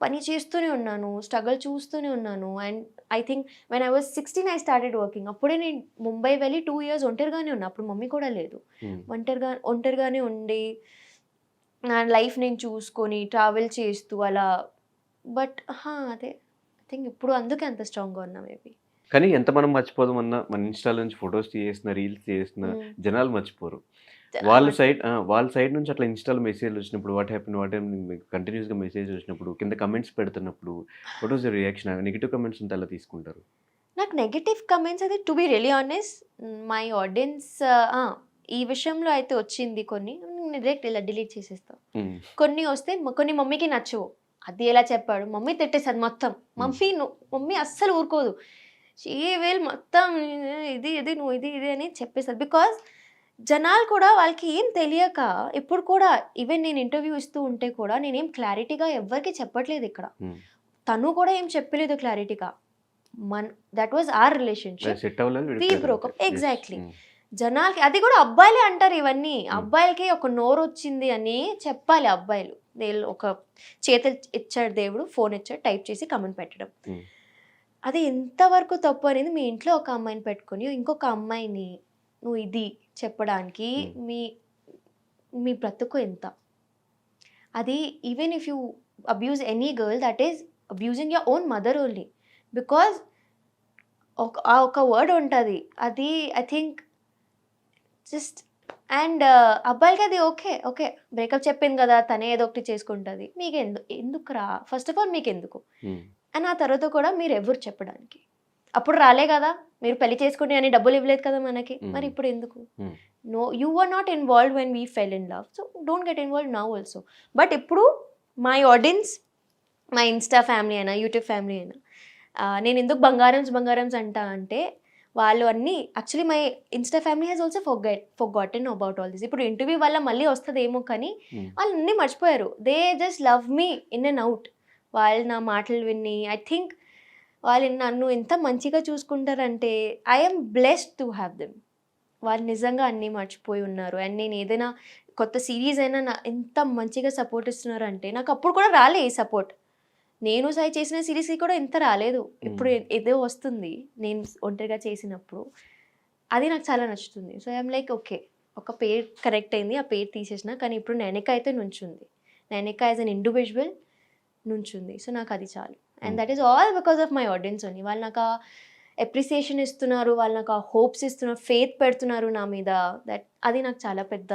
పని చేస్తూనే ఉన్నాను, స్ట్రగుల్ చూస్తూనే ఉన్నాను. And I think when I was 16 I started working. అప్పుడే నేను ముంబై వెళ్ళి 2 years ఒంటరిగానే ఉన్నా. అప్పుడు మమ్మీ కూడా లేదు. ఒంటరిగానే ఉండి నా లైఫ్ నేను చూసుకొని ట్రావెల్ చేస్తూ అలా. బట్ అదే ఐ థింక్ ఇప్పుడు అందుకే అంత స్ట్రాంగ్గా ఉన్నా మేబీ. కానీ ఎంత మనం మర్చిపోదామన్నా, మన ఇన్స్టాల్ నుంచి ఫొటోస్ చేసిన, రీల్స్ చేసిన జనాలు మర్చిపోరు. వాళ్ళ సైడ్ నుంచి అట్లా ఇన్‌స్టా‌లో మెసేజ్‌లు వచ్చినప్పుడు వాట్ హ్యాపెన్ మీకు కంటిన్యూయస్‌గా మెసేజ్ వచ్చినప్పుడు, కింద కామెంట్స్ పెడుతున్నప్పుడు what was your reaction? Negative comments ఉంటే ఎలా తీసుకుంటారు? నాకు నెగెటివ్ కమెంట్స్ అయితే to be really honest my audience ఈ విషయంలో అయితే వచ్చింది కొన్ని. నేను డైరెక్ట్ ఇలా డిలీట్ చేసేస్తా. హ్మ్. కొన్ని వస్తే కొన్ని మమ్మీకి నచ్చవు. అది ఎలా చెప్పాడు? మమ్మీ తిట్టేస్తది మొత్తం. మమ్మీ అస్సలు ఊరుకోదు. షీ విల్ మొత్తం ఇది నువ్వు ఇది అని చెప్పేస్తది. బికాజ్ జనాలు కూడా వాళ్ళకి ఏం తెలియక ఇప్పుడు కూడా ఈవెన్ నేను ఇంటర్వ్యూ ఇస్తూ ఉంటే కూడా నేనేం క్లారిటీగా ఎవ్వరికీ చెప్పట్లేదు ఇక్కడ. హ్మ్. తను కూడా ఏం చెప్పలేదు క్లారిటీగా. That was our relationship. Set అవ్వలేదు వి విడిపోయారు బ్రోక్ అంతే. అప్. యెస్. ఎగ్జాక్ట్‌లీ. హ్మ్. జనాలకి అది కూడా అబ్బాయిలే అంటారు ఇవన్నీ. అబ్బాయిలకి ఒక నోరొచ్చింది అని చెప్పాలి అబ్బాయిలు. వీళ్ళు ఒక చేతులు ఇచ్చాడు దేవుడు, ఫోన్ ఇచ్చాడు, టైప్ చేసి కామెంట్ పెట్టడం. హ్మ్. అది ఎంతవరకు తప్పు అనేది మీ ఇంట్లో ఒక అమ్మాయిని పెట్టుకొని ఇంకొక అమ్మాయిని నువ్వు ఇది చెప్పడానికి మీ మీ బ్రతుకు ఎంత? అది even if you abuse any girl that is abusing your own mother only. Because ఒక వర్డ్ ఉంటుంది. అది ఐ థింక్ జస్ట్ అండ్ అబ్బాయిలకి అది ఓకే బ్రేకప్ చెప్పింది కదా తనే ఏదో ఒకటి చేసుకుంటుంది. మీకు ఎందుకురా ఫస్ట్ ఆఫ్ ఆల్ మీకు ఎందుకు? హ్మ్. అండ్ ఆ తర్వాత కూడా మీరు ఎవరు చెప్పడానికి? అప్పుడు రాలే కదా మీరు పెళ్లి చేసుకుని అని డబ్బులు ఇవ్వలేదు కదా మనకి. మరి ఇప్పుడు ఎందుకు? Hmm. No you are not involved when we fell in love. So don't get involved now also. But ఇప్పుడు my audience, my insta family అయినా యూట్యూబ్ ఫ్యామిలీ అయినా నేను ఎందుకు బంగారమ్స్ అంటా అంటే వాళ్ళు అన్నీ actually my insta family has also forgotten about all this. ఇప్పుడు ఇంటర్వ్యూ వల్ల మళ్ళీ వస్తుందేమో కానీ వాళ్ళు అన్నీ మర్చిపోయారు. They just love me in and out. వాళ్ళు నా మాటలు విని ఐ థింక్ వాళ్ళు నన్ను ఎంత మంచిగా చూసుకుంటారంటే I'm blessed to have them. వాళ్ళు నిజంగా అన్నీ మర్చిపోయి ఉన్నారు. అండ్ నేను ఏదైనా కొత్త సిరీస్ అయినా ఎంత మంచిగా సపోర్ట్ ఇస్తున్నారంటే నాకు అప్పుడు కూడా రాలే ఈ సపోర్ట్. నేను సాయి చేసిన సిరీస్కి కూడా ఇంత రాలేదు. ఇప్పుడు ఏదో వస్తుంది నేను ఒంటరిగా చేసినప్పుడు. అది నాకు చాలా నచ్చుతుంది. సో ఐఎమ్ లైక్ ఓకే, ఒక పేరు కరెక్ట్ అయింది, ఆ పేరు తీసేసిన. కానీ ఇప్పుడు నైనిక అయితే నుంచుంది. నైనిక యాజ్ అన్ ఇండివిజువల్ నుంచుంది. సో నాకు అది చాలు. And that is all because of my audience only. వాళ్ళు నాకు అప్రిసియేషన్ ఇస్తున్నారు, వాళ్ళు నాకు హోప్స్ ఇస్తున్నారు, ఫెయిత్ పెడుతున్నారు నా మీద. అది నాకు చాలా పెద్ద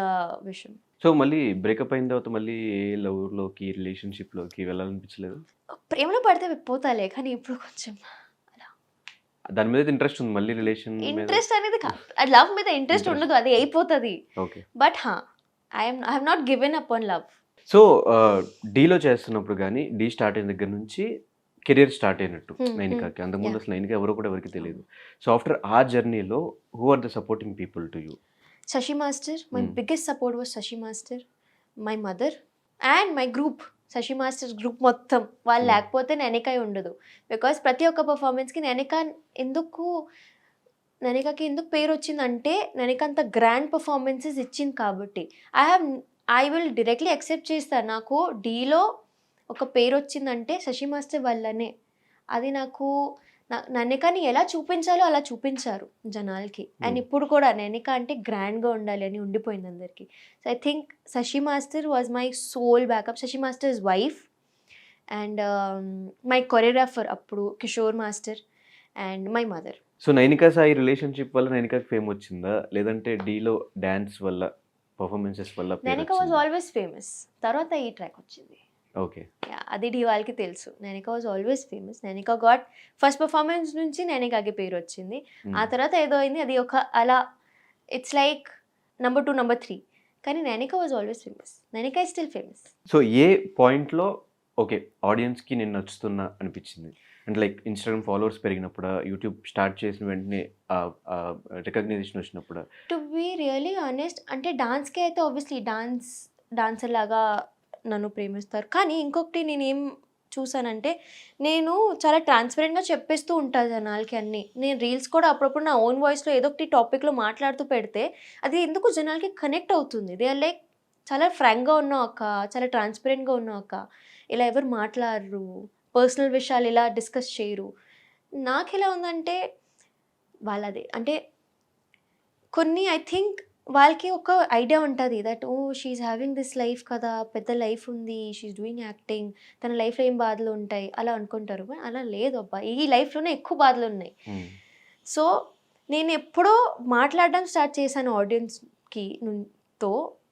విషయం. సో మళ్ళీ బ్రేకప్ అయిన తర్వాత మళ్ళీ లవ్‌లోకి, రిలేషన్‌షిప్‌లోకి వెళ్ళాలనిపించలేదు? ప్రేమలో పడితే పోతాలే, కానీ ఇప్పుడు కొంచెం అలా దాని మీద ఇంట్రెస్ట్ ఉంది మళ్ళీ రిలేషన్ మీద? ఇంట్రెస్ట్ అనేది లవ్ మీద ఇంట్రెస్ట్ ఉండదు, అది అయిపోతుంది. Okay. But I have not given up on love. So డీలో చేస్తున్నప్పుడు గానీ, డీ స్టార్ట్ అయిన దగ్గర నుంచి కెరియర్ స్టార్ట్ అయినట్టు నైనికాకి. అంతకుముందు అసలు నైనిక ఎవరో కూడా ఎవరికీ తెలీదు. సో ఆఫ్టర్ ఆ జర్నీలో who are the supporting people to you? Shashi master, my biggest support was Shashi master, my mother and my group. Shashi masters group మొత్తం వాళ్ళు లేకపోతే నైనిక ఉండదు. బికాస్ ప్రతి ఒక్క పర్ఫార్మెన్స్కి నైనికకి ఎందుకు పేరు వచ్చిందంటే నైనిక అంత గ్రాండ్ పర్ఫార్మెన్సెస్ ఇచ్చింది కాబట్టి. ఐ విల్ డైరెక్ట్లీ యాక్సెప్ట్ చేస్తాను. నాకు డీలో ఒక పేరు వచ్చిందంటే శశి మాస్టర్ వల్లనే. అది నాకు నైనికని ఎలా చూపించాలో అలా చూపించారు జనాలకి. అండ్ ఇప్పుడు కూడా నైనిక అంటే గ్రాండ్గా ఉండాలి అని ఉండిపోయింది అందరికీ. So I think Shashi master was my soul backup. Shashi masters wife and my choreographer అప్పుడు Kishore master and my mother. So Nainika Sai relationship వల్ల నైనికాకి ఫేమ్ వచ్చిందా? లేదంటే డీలో డాన్స్ వల్ల, పర్ఫార్మెన్సెస్ వల్ల పేరు నైనిక వాజ్ వచ్చిందా? Always famous. తర్వాత ఈ ట్రాక్ వచ్చింది. ఓకే. అది ఢీ వాళ్ళకి తెలుసు. Nainika was always famous. Nainika got first performance నుంచి నైనికాకి పేరు వచ్చింది. ఆ తర్వాత ఏదో అయింది, అది ఒక అలా ఇట్స్ లైక్ నెంబర్ 2, నెంబర్ 3. కానీ Nainika was always famous. Nainika is still famous. So ఏ పాయింట్‌లో ఓకే, ఆడియన్స్‌కి నేను నచ్చుతున్నా అనిపించింది? అంటే లైక్ ఇన్‌స్టాగ్రామ్ ఫాలోవర్స్ పెరిగినప్పుడా? యూట్యూబ్ స్టార్ట్ చేసిన వెంటనే రికగ్నిషన్ వచ్చినప్పుడా? టు బీ రియలీ ఆనెస్ట్ అంటే డాన్స్‌కి అయితే ఆబ్వియస్లీ డాన్సర్ లాగా నన్ను ప్రేమిస్తారు. కానీ ఇంకొకటి నేనేం చూసానంటే నేను చాలా ట్రాన్స్పరెంట్‌గా చెప్పేస్తూ ఉంటా జనాలకి అన్నీ. నేను రీల్స్ కూడా అప్పుడప్పుడు నా ఓన్ వాయిస్‌లో ఏదో ఒకటి టాపిక్‌లో మాట్లాడుతూ పెడితే అది ఎందుకు జనాలకి కనెక్ట్ అవుతుంది. దే ఆర్ లైక్ చాలా ఫ్రాంక్‌గా ఉన్నావు అక్క, చాలా ట్రాన్స్పరెంట్‌గా ఉన్నావు అక్క, ఇలా ఎవరు మాట్లాడరు, పర్సనల్ విషయాలు ఇలా డిస్కస్ చేయరు. నాకెలా ఉందంటే వాళ్ళది అంటే కొన్ని ఐ థింక్ వాళ్ళకి ఒక ఐడియా ఉంటుంది that oh she is having this life కదా, పెద్ద లైఫ్ ఉంది, షీఈస్ డూయింగ్ యాక్టింగ్, తన లైఫ్లో ఏం బాధలు ఉంటాయి అలా అనుకుంటారు. కానీ అలా లేదు అబ్బా, ఈ లైఫ్లోనే ఎక్కువ బాధలు ఉన్నాయి. సో నేను ఎప్పుడో మాట్లాడడం స్టార్ట్ చేశాను ఆడియన్స్కి తో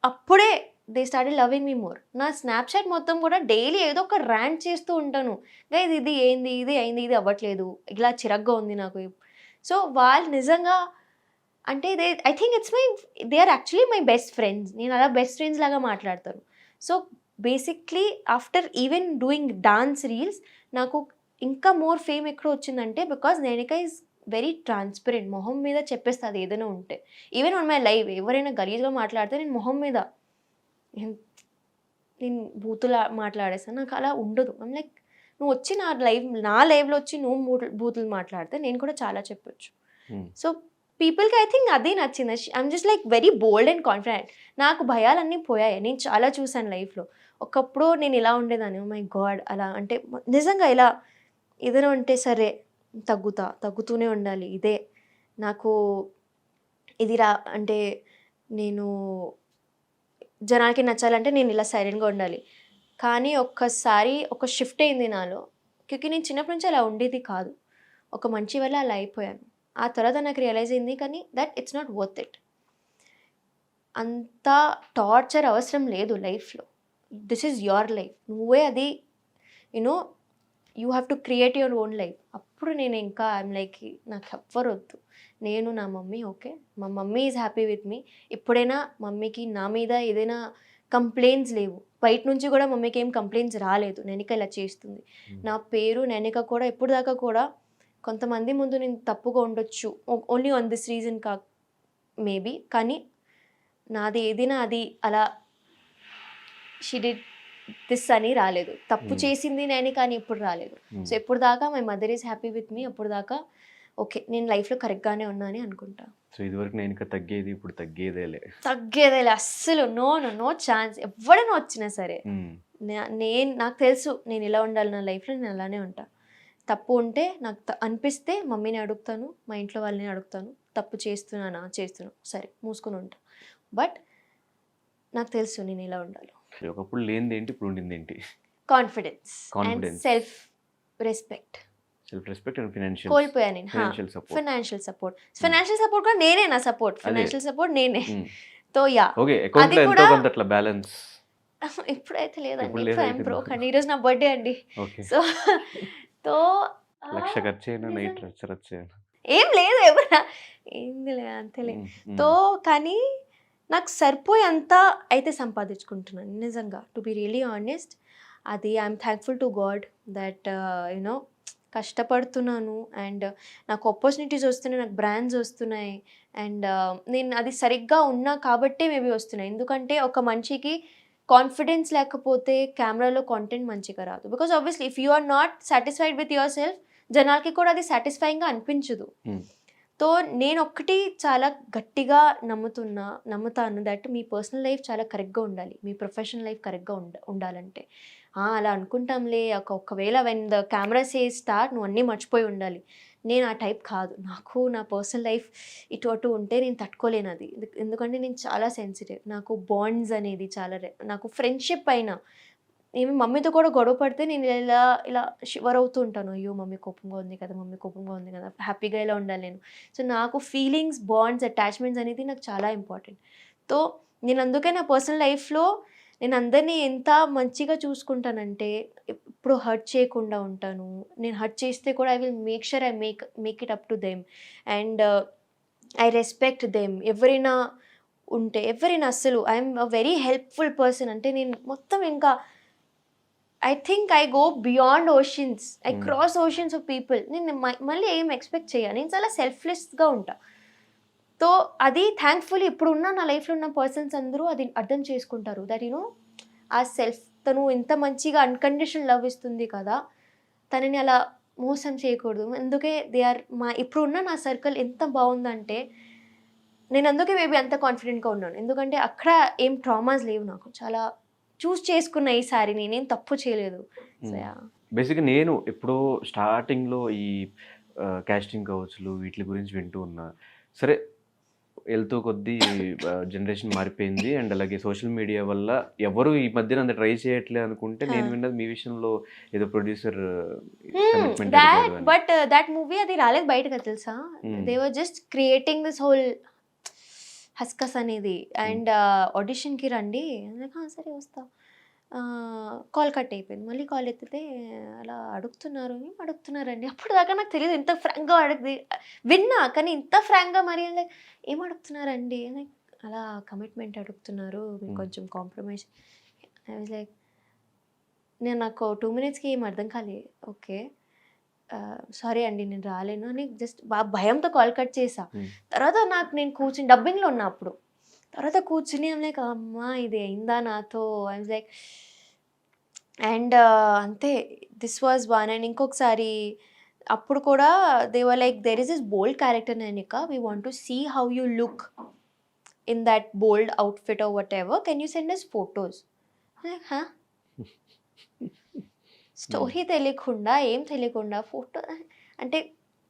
అప్పుడే they started loving me more. నా స్నాప్చాట్ మొత్తం కూడా డైలీ ఏదో ఒక ర్యాంట్ చేస్తూ ఉంటాను. గైస్ ఇది ఏంది, ఇది అయింది, ఇది అవ్వట్లేదు, ఇలా చిరగ్గా ఉంది నాకు. సో వాళ్ళు నిజంగా అంటే I think they are actually my best friends. నేను అలా బెస్ట్ ఫ్రెండ్స్ లాగా మాట్లాడతాను. So basically after even doing dance reels నాకు ఇంకా మోర్ ఫేమ్ ఎక్కడ వచ్చిందంటే బికాస్ నేనిక ఈజ్ వెరీ ట్రాన్స్పరెంట్. మొహం మీద చెప్పేస్తుంది ఏదైనా ఉంటే. ఈవెన్ ఆన్ మై లైవ్ ఎవరైనా గలీజ్గా మాట్లాడితే నేను మొహం మీద నేను బూతులు మాట్లాడేస్తాను. నాకు అలా ఉండదు. ఐమ్ లైక్ నువ్వు వచ్చి నా లైవ్లో వచ్చి నువ్వు బూతులు మాట్లాడితే నేను కూడా చాలా చెప్పొచ్చు. సో పీపుల్కి ఐ థింక్ అదే నచ్చింది. I'm just like very bold and confident. నాకు భయాలన్నీ పోయాయి. నేను చాలా చూసాను లైఫ్లో. ఒకప్పుడు నేను ఇలా ఉండేదాన్ని, మై గాడ్ అలా అంటే నిజంగా ఇలా ఏదైనా ఉంటే సరే తగ్గుతూనే ఉండాలి. ఇదే నాకు ఇది అంటే నేను జనాలకి నచ్చాలంటే నేను ఇలా సైలెంట్గా ఉండాలి. కానీ ఒక్కసారి ఒక షిఫ్ట్ అయింది నాలో. క్యూకి నేను చిన్నప్పటి నుంచి అలా ఉండేది కాదు. ఒక మంచి వల్ల అలా అయిపోయాను. ఆ తర్వాత నాకు రియలైజ్ అయింది కానీ that it's not worth it. అంత టార్చర్ అవసరం లేదు లైఫ్లో. This is your life. నువ్వే అది you know you have to create your own life. అప్పుడు నేను ఇంకా ఐఎమ్ లైక్ నాకు ఎవ్వరు వద్దు. నేను నా మమ్మీ ఓకే, మా మమ్మీ ఈజ్ హ్యాపీ విత్ మీ. ఎప్పుడైనా మమ్మీకి నా మీద ఏదైనా కంప్లైంట్స్ లేవు. బయట నుంచి కూడా మమ్మీకి ఏం కంప్లైంట్స్ రాలేదు నేనిక ఇలా చేస్తుంది. నా పేరు నేనిక కూడా ఎప్పుడు దాకా కూడా కొంతమంది ముందు నేను తప్పుగా ఉండొచ్చు, only on this reason maybe, కానీ నాది ఏదైనా అది అలా షీ డిడ్ దిస్ అని రాలేదు. తప్పు చేసింది నేను కానీ ఎప్పుడు రాలేదు. సో ఎప్పుడు దాకా my mother is happy with me. అప్పుడు దాకా ఓకే నేను లైఫ్లో కరెక్ట్గానే ఉన్నా అని అనుకుంటా. సో ఇదివరకు నేను ఇంకా తగ్గేది, ఇప్పుడు తగ్గేదేలే అస్సలు నో ఛాన్స్. ఎవడైనా వచ్చినా సరే నాకు తెలుసు నేను ఇలా ఉండాలి. నా లైఫ్లో నేను అలానే ఉంటా. తప్పు ఉంటే నాకు అనిపిస్తే మమ్మీని అడుగుతాను, మా ఇంట్లో వాళ్ళని అడుగుతాను. తప్పు చేస్తున్నాను సరే మూసుకొని ఉంటా. బట్ నాకు తెలుసు నేను ఇలా ఉండాలి. ఒకప్పుడు లేనిది ఏంటి, ఇప్పుడు ఉండింది ఏంటి? Confidence and self respect and కోల్పోయాను నేను. ఫైనాన్షియల్ సపోర్ట్ కూడా నేనే. నా ఫైనాన్షియల్ సపోర్ట్ నేనే. తో యా అది కూడా బ్యాలెన్స్ ఇప్పుడైతే లేదండి. ఇప్పుడు ఐఎమ్ బ్రోక్ అండి. ఈరోజు నా బర్త్డే అండి. సో తో లక్ష ఖర్చు ఏం లేదు ఎవరా ఏంది లే అంతేలే. తో కానీ నాకు సరిపోయి అంతా అయితే సంపాదించుకుంటున్నాను నిజంగా. టు బి రియలీ ఆనెస్ట్ అది I'm thankful to God that you know కష్టపడుతున్నాను అండ్ నాకు ఆపర్చునిటీస్ వస్తున్నాయి, నాకు బ్రాండ్స్ వస్తున్నాయి అండ్ నేను అది సరిగ్గా ఉన్నా కాబట్టే మేబీ వస్తున్నాయి. ఎందుకంటే ఒక మనిషికి కాన్ఫిడెన్స్ లేకపోతే కెమెరాలో కాంటెంట్ మంచిగా రాదు. Because obviously if you are not satisfied with yourself జనాలకి కూడా అది సాటిస్ఫైయింగ్గా అనిపించదు. సో నేను ఒక్కటి చాలా గట్టిగా నమ్ముతాను దట్ మీ పర్సనల్ లైఫ్ చాలా కరెక్ట్గా ఉండాలి, మీ ప్రొఫెషనల్ లైఫ్ కరెక్ట్గా ఉండాలంటే అలా అనుకుంటాంలే ఒకవేళ when the camera says start నువ్వు అన్నీ మర్చిపోయి ఉండాలి. నేను ఆ టైప్ కాదు. నాకు నా పర్సనల్ లైఫ్ ఇటు అటు ఉంటే నేను తట్టుకోలేను అది. ఎందుకంటే నేను చాలా సెన్సిటివ్. నాకు బాండ్స్ అనేది చాలా నాకు ఫ్రెండ్షిప్ అయినా ఏమి మమ్మీతో కూడా గొడవ పడితే నేను ఇలా షివర్ అవుతూ ఉంటాను. అయ్యో మమ్మీ కోపంగా ఉంది కదా, హ్యాపీగా ఇలా ఉండాలి నేను. సో నాకు ఫీలింగ్స్, బాండ్స్, అటాచ్మెంట్స్ అనేది నాకు చాలా ఇంపార్టెంట్. సో నేను అందుకే నా పర్సనల్ లైఫ్లో నేను అందరినీ ఎంత మంచిగా చూసుకుంటానంటే ఎప్పుడు హర్ట్ చేయకుండా ఉంటాను. నేను హర్ట్ చేస్తే కూడా I will make sure I make it up to them and I respect them. ఎవరైనా అస్సలు I'm a very helpful person. అంటే నేను మొత్తం ఇంకా I think I go beyond oceans, I cross oceans of people. నేను మళ్ళీ ఏం ఎక్స్పెక్ట్ చేయాలి. నేను చాలా సెల్ఫ్లెస్గా ఉంటా. సో అది థ్యాంక్ఫుల్లీ ఇప్పుడున్న నా లైఫ్లో ఉన్న పర్సన్స్ అందరూ అది అర్థం చేసుకుంటారు. దట్ యూనో ఆ సెల్ఫ్ తను ఎంత మంచిగా అన్కండిషనల్ లవ్ ఇస్తుంది కదా, తనని అలా మోసం చేయకూడదు. అందుకే ఇప్పుడున్న నా సర్కిల్ ఎంత బాగుందంటే నేను అందుకే మేబీ అంత కాన్ఫిడెంట్గా ఉన్నాను. ఎందుకంటే అక్కడ ఏం ట్రామాస్ లేవు. నాకు చాలా చూస్ చేసుకున్న ఈసారి నేనేం తప్పు చేయలేదు. బేసిక్గా నేను ఎప్పుడో స్టార్టింగ్లో ఈ కాస్టింగ్ కౌచ్లు వీటి గురించి వింటూ ఉన్నా. సరే వెళ్తూ కొద్దీ జనరేషన్ మారిపోయింది అండ్ అలాగే సోషల్ మీడియా వల్ల ఎవరు ఈ మధ్యన అంత ట్రై చేయట్లే అనుకుంటే నేను విన్నది మీ విషయంలో ఏదో ప్రొడ్యూసర్ బట్ దట్ మూవీ అది రాలేదు బయటకు తెలుసా. They were just creating this whole హస్కస్ అనేది అండ్ ఆడిషన్కి రండి సరే వస్తా కాల్ కట్ అయిపోయింది. మళ్ళీ కాల్ ఎత్తితే అలా అడుగుతున్నారండి. అప్పుడు దాకా నాకు తెలియదు ఇంత ఫ్రాంక్గా విన్నా కానీ ఇంత ఫ్రాంక్గా మరి లైక్ ఏం అడుగుతున్నారండి లైక్ అలా కమిట్మెంట్ అడుగుతున్నారు మీకు కొంచెం కాంప్రమైజ్. ఐ వాజ్ లైక్ నాకు 2 minutesకి ఏం అర్థం కాలేదు. ఓకే సారీ అండి నేను రాలేను అని జస్ట్ భయంతో కాల్ కట్ చేసా. తర్వాత నేను కూర్చుని డబ్బింగ్లో ఉన్నా అప్పుడు. తర్వాత కూర్చుని లైక్ అమ్మా ఇది అయిందా నాతో ఐ వాజ్ లైక్ అండ్ అంతే దిస్ వాజ్ వన్. అండ్ ఇంకొకసారి అప్పుడు కూడా they were like there is this bold character Nainika we want to see how you look in that bold outfit or whatever can you send us photos. Story తెలియకుండా ఏం తెలియకుండా photo అంటే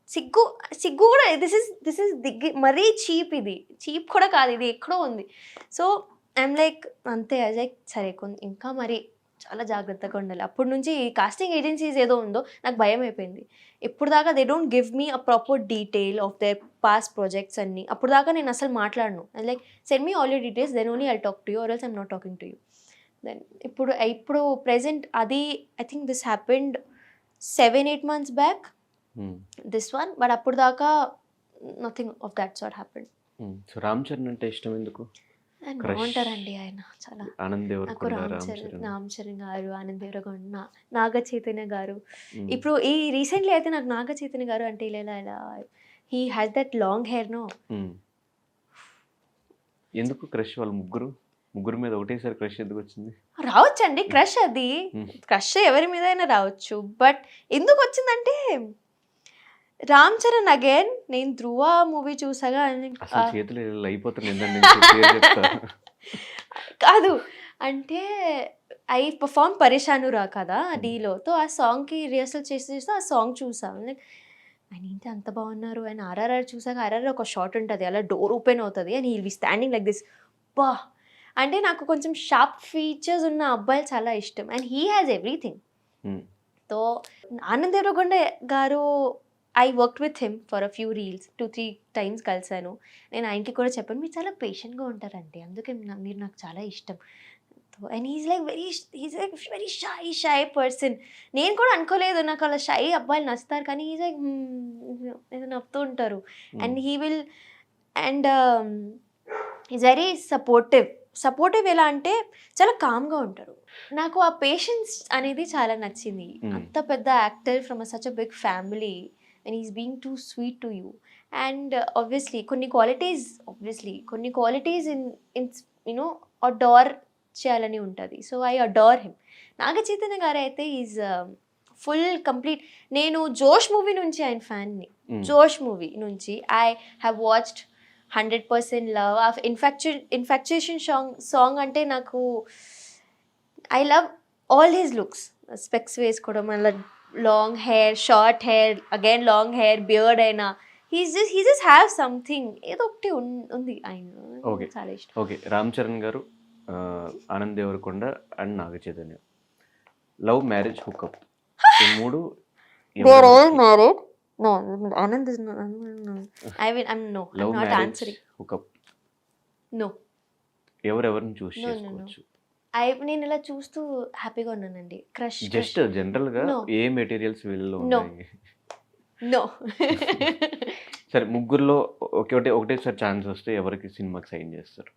సిగ్గు కూడా this is మరీ cheap. ఇది cheap కూడా కాదు, ఇది ఎక్కడో ఉంది. సో ఐఎమ్ లైక్ అంతే లైక్ సరే ఇంకా మరి చాలా జాగ్రత్తగా ఉండాలి. అప్పటి నుంచి కాస్టింగ్ ఏజెన్సీస్ ఏదో ఉందో నాకు భయం అయిపోయింది. ఇప్పుడు దాకా they don't give me a proper detail of their past projects అన్ని. అప్పుడు దాకా నేను అసలు మాట్లాడను. Like send me all your details then only I'll talk to you or else I'm not talking to you. Then ఇప్పుడు present అది I think this happened 7-8 months back this one. But అప్పుడు దాకా nothing of that sort happened. So Ram Charan అంటే ఇష్టం ఎందుకు? బాగుంటారండి ఆయన చాలా. ఆనంద్ నాకు రామ్ చరణ్ గారు, ఆనంద్ దేవరకొండ, నాగ చైతన్య గారు. ఇప్పుడు ఈ రీసెంట్లీ అయితే నాకు నాగ చైతన్య గారు అంటే ఇలా he has that long hair no. ఎందుకు క్రష్? వాళ్ళు ముగ్గురు మీద ఒకటేసారి క్రష్ ఎందుకు వచ్చింది? రావచ్చండి క్రష్, అది క్రష్ ఎవరి మీద అయినా రావచ్చు. బట్ ఎందుకు వచ్చిందంటే రామ్ చరణ్ అగైన్ నేను ధ్రువ మూవీ చూసాగా చేతులు అయిపోతుంది కాదు అంటే ఐ పర్ఫార్మ్ పరేషానురా కదా డీలోతో ఆ సాంగ్కి రిహర్సల్ చేసి ఆ సాంగ్ చూసాను. లైక్ ఆయన ఏంటి అంత బాగున్నారు. ఆయన ఆర్ఆర్ఆర్ చూసాక ఆర్ఆర్ఆర్ ఒక షాట్ ఉంటుంది అలా డోర్ ఓపెన్ అవుతుంది and he will be standing like this. బా అంటే నాకు కొంచెం షార్ప్ ఫీచర్స్ ఉన్న అబ్బాయిలు చాలా ఇష్టం అండ్ హీ హ్యాస్ ఎవ్రీథింగ్. తో ఆనంద్ దేవరకొండ గారు I worked with him for a few reels 2-3 times కలిసాను. నేను ఆయనకి కూడా చెప్పాను మీరు చాలా పేషెంట్గా ఉంటారండి అందుకే మీరు నాకు చాలా ఇష్టం. And he's like very shy person. నేను కూడా అనుకోలేదు నాకు అలా షై అబ్బాయిలు నచ్చుతారు కానీ హీస్ లైక్ ఏదో నవ్వుతూ ఉంటారు. And he will and is very supportive ఎలా అంటే చాలా కామ్గా ఉంటారు. నాకు ఆ పేషెన్స్ అనేది చాలా నచ్చింది. అంత పెద్ద actor from such a big family and he's being too sweet to you and obviously కొన్ని qualities in you know adore చేయాలని ఉంటుంది. So I adore him. Naga Chaitanya garu అయితే ఈజ్ ఫుల్ కంప్లీట్. నేను జోష్ మూవీ నుంచి ఆయన ఫ్యాన్ని. జోష్ మూవీ నుంచి I have watched 100% love of infatuation song అంటే నాకు I love all his looks. Specs వేసుకోవడం మళ్ళీ long hair, short hair, again long hair, beard అయినా he just have something ఏదో ఒకటి ఉంది ఆయన చాలా ఇష్టం. Okay, Ram Charan garu, Anand Deverakonda and Naga Chaitanya, love, marriage, hookup ఈ మూడు they are all married. No, Anand is not. No. I'm not answering. Hook up No. ఎవరెవరిని చూస్ చేసుకోవచ్చు? నేను ఇలా చూస్తూ హ్యాపీగా ఉన్నానండి. క్రష్ జస్ట్ జనరల్ గా ఏ మెటీరియల్స్ వీళ్ళలో ఉన్నాయి? నో. సరే, ముగ్గురులో ఒకటేసారి ఛాన్స్ వస్తే ఎవరికి సినిమాకి సైన్ చేస్తారు?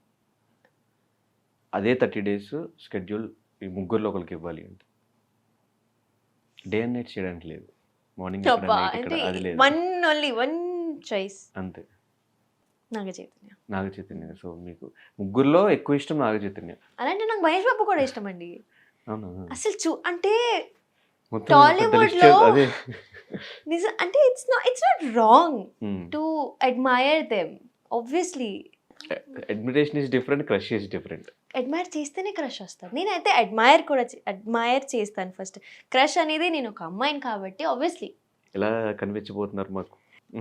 అదే 30 days స్కెడ్యూల్ ఈ ముగ్గురులో ఒకరికి ఇవ్వాలి అంటే డే అండ్ నైట్ చేయడానికి లేదు, మార్నింగ్ అది లేదు, వన్ చాయిస్ అంతే, నాగ చైతన్య. సో మీకు ముగ్గురులో ఎక్కువ ఇష్టం నాగ చైతన్య. అలాంటి నాకు మహేష్ బాబు కూడా ఇష్టం అండి. అసలు అంటే టాలీవుడ్ లో నిజం అంటే it's not wrong to admire them. Obviously admiration is different, crush is different. Admire చేస్తేనే క్రష్ వస్తుంది. నేనైతే అడ్మైర్ చేస్తాను ఫస్ట్. క్రష్ అనేది నేను ఒక అమ్మాయిని కాబట్టి ఆబ్వియస్లీ. ఎలా కనిపించబోతున్నారు మాకు?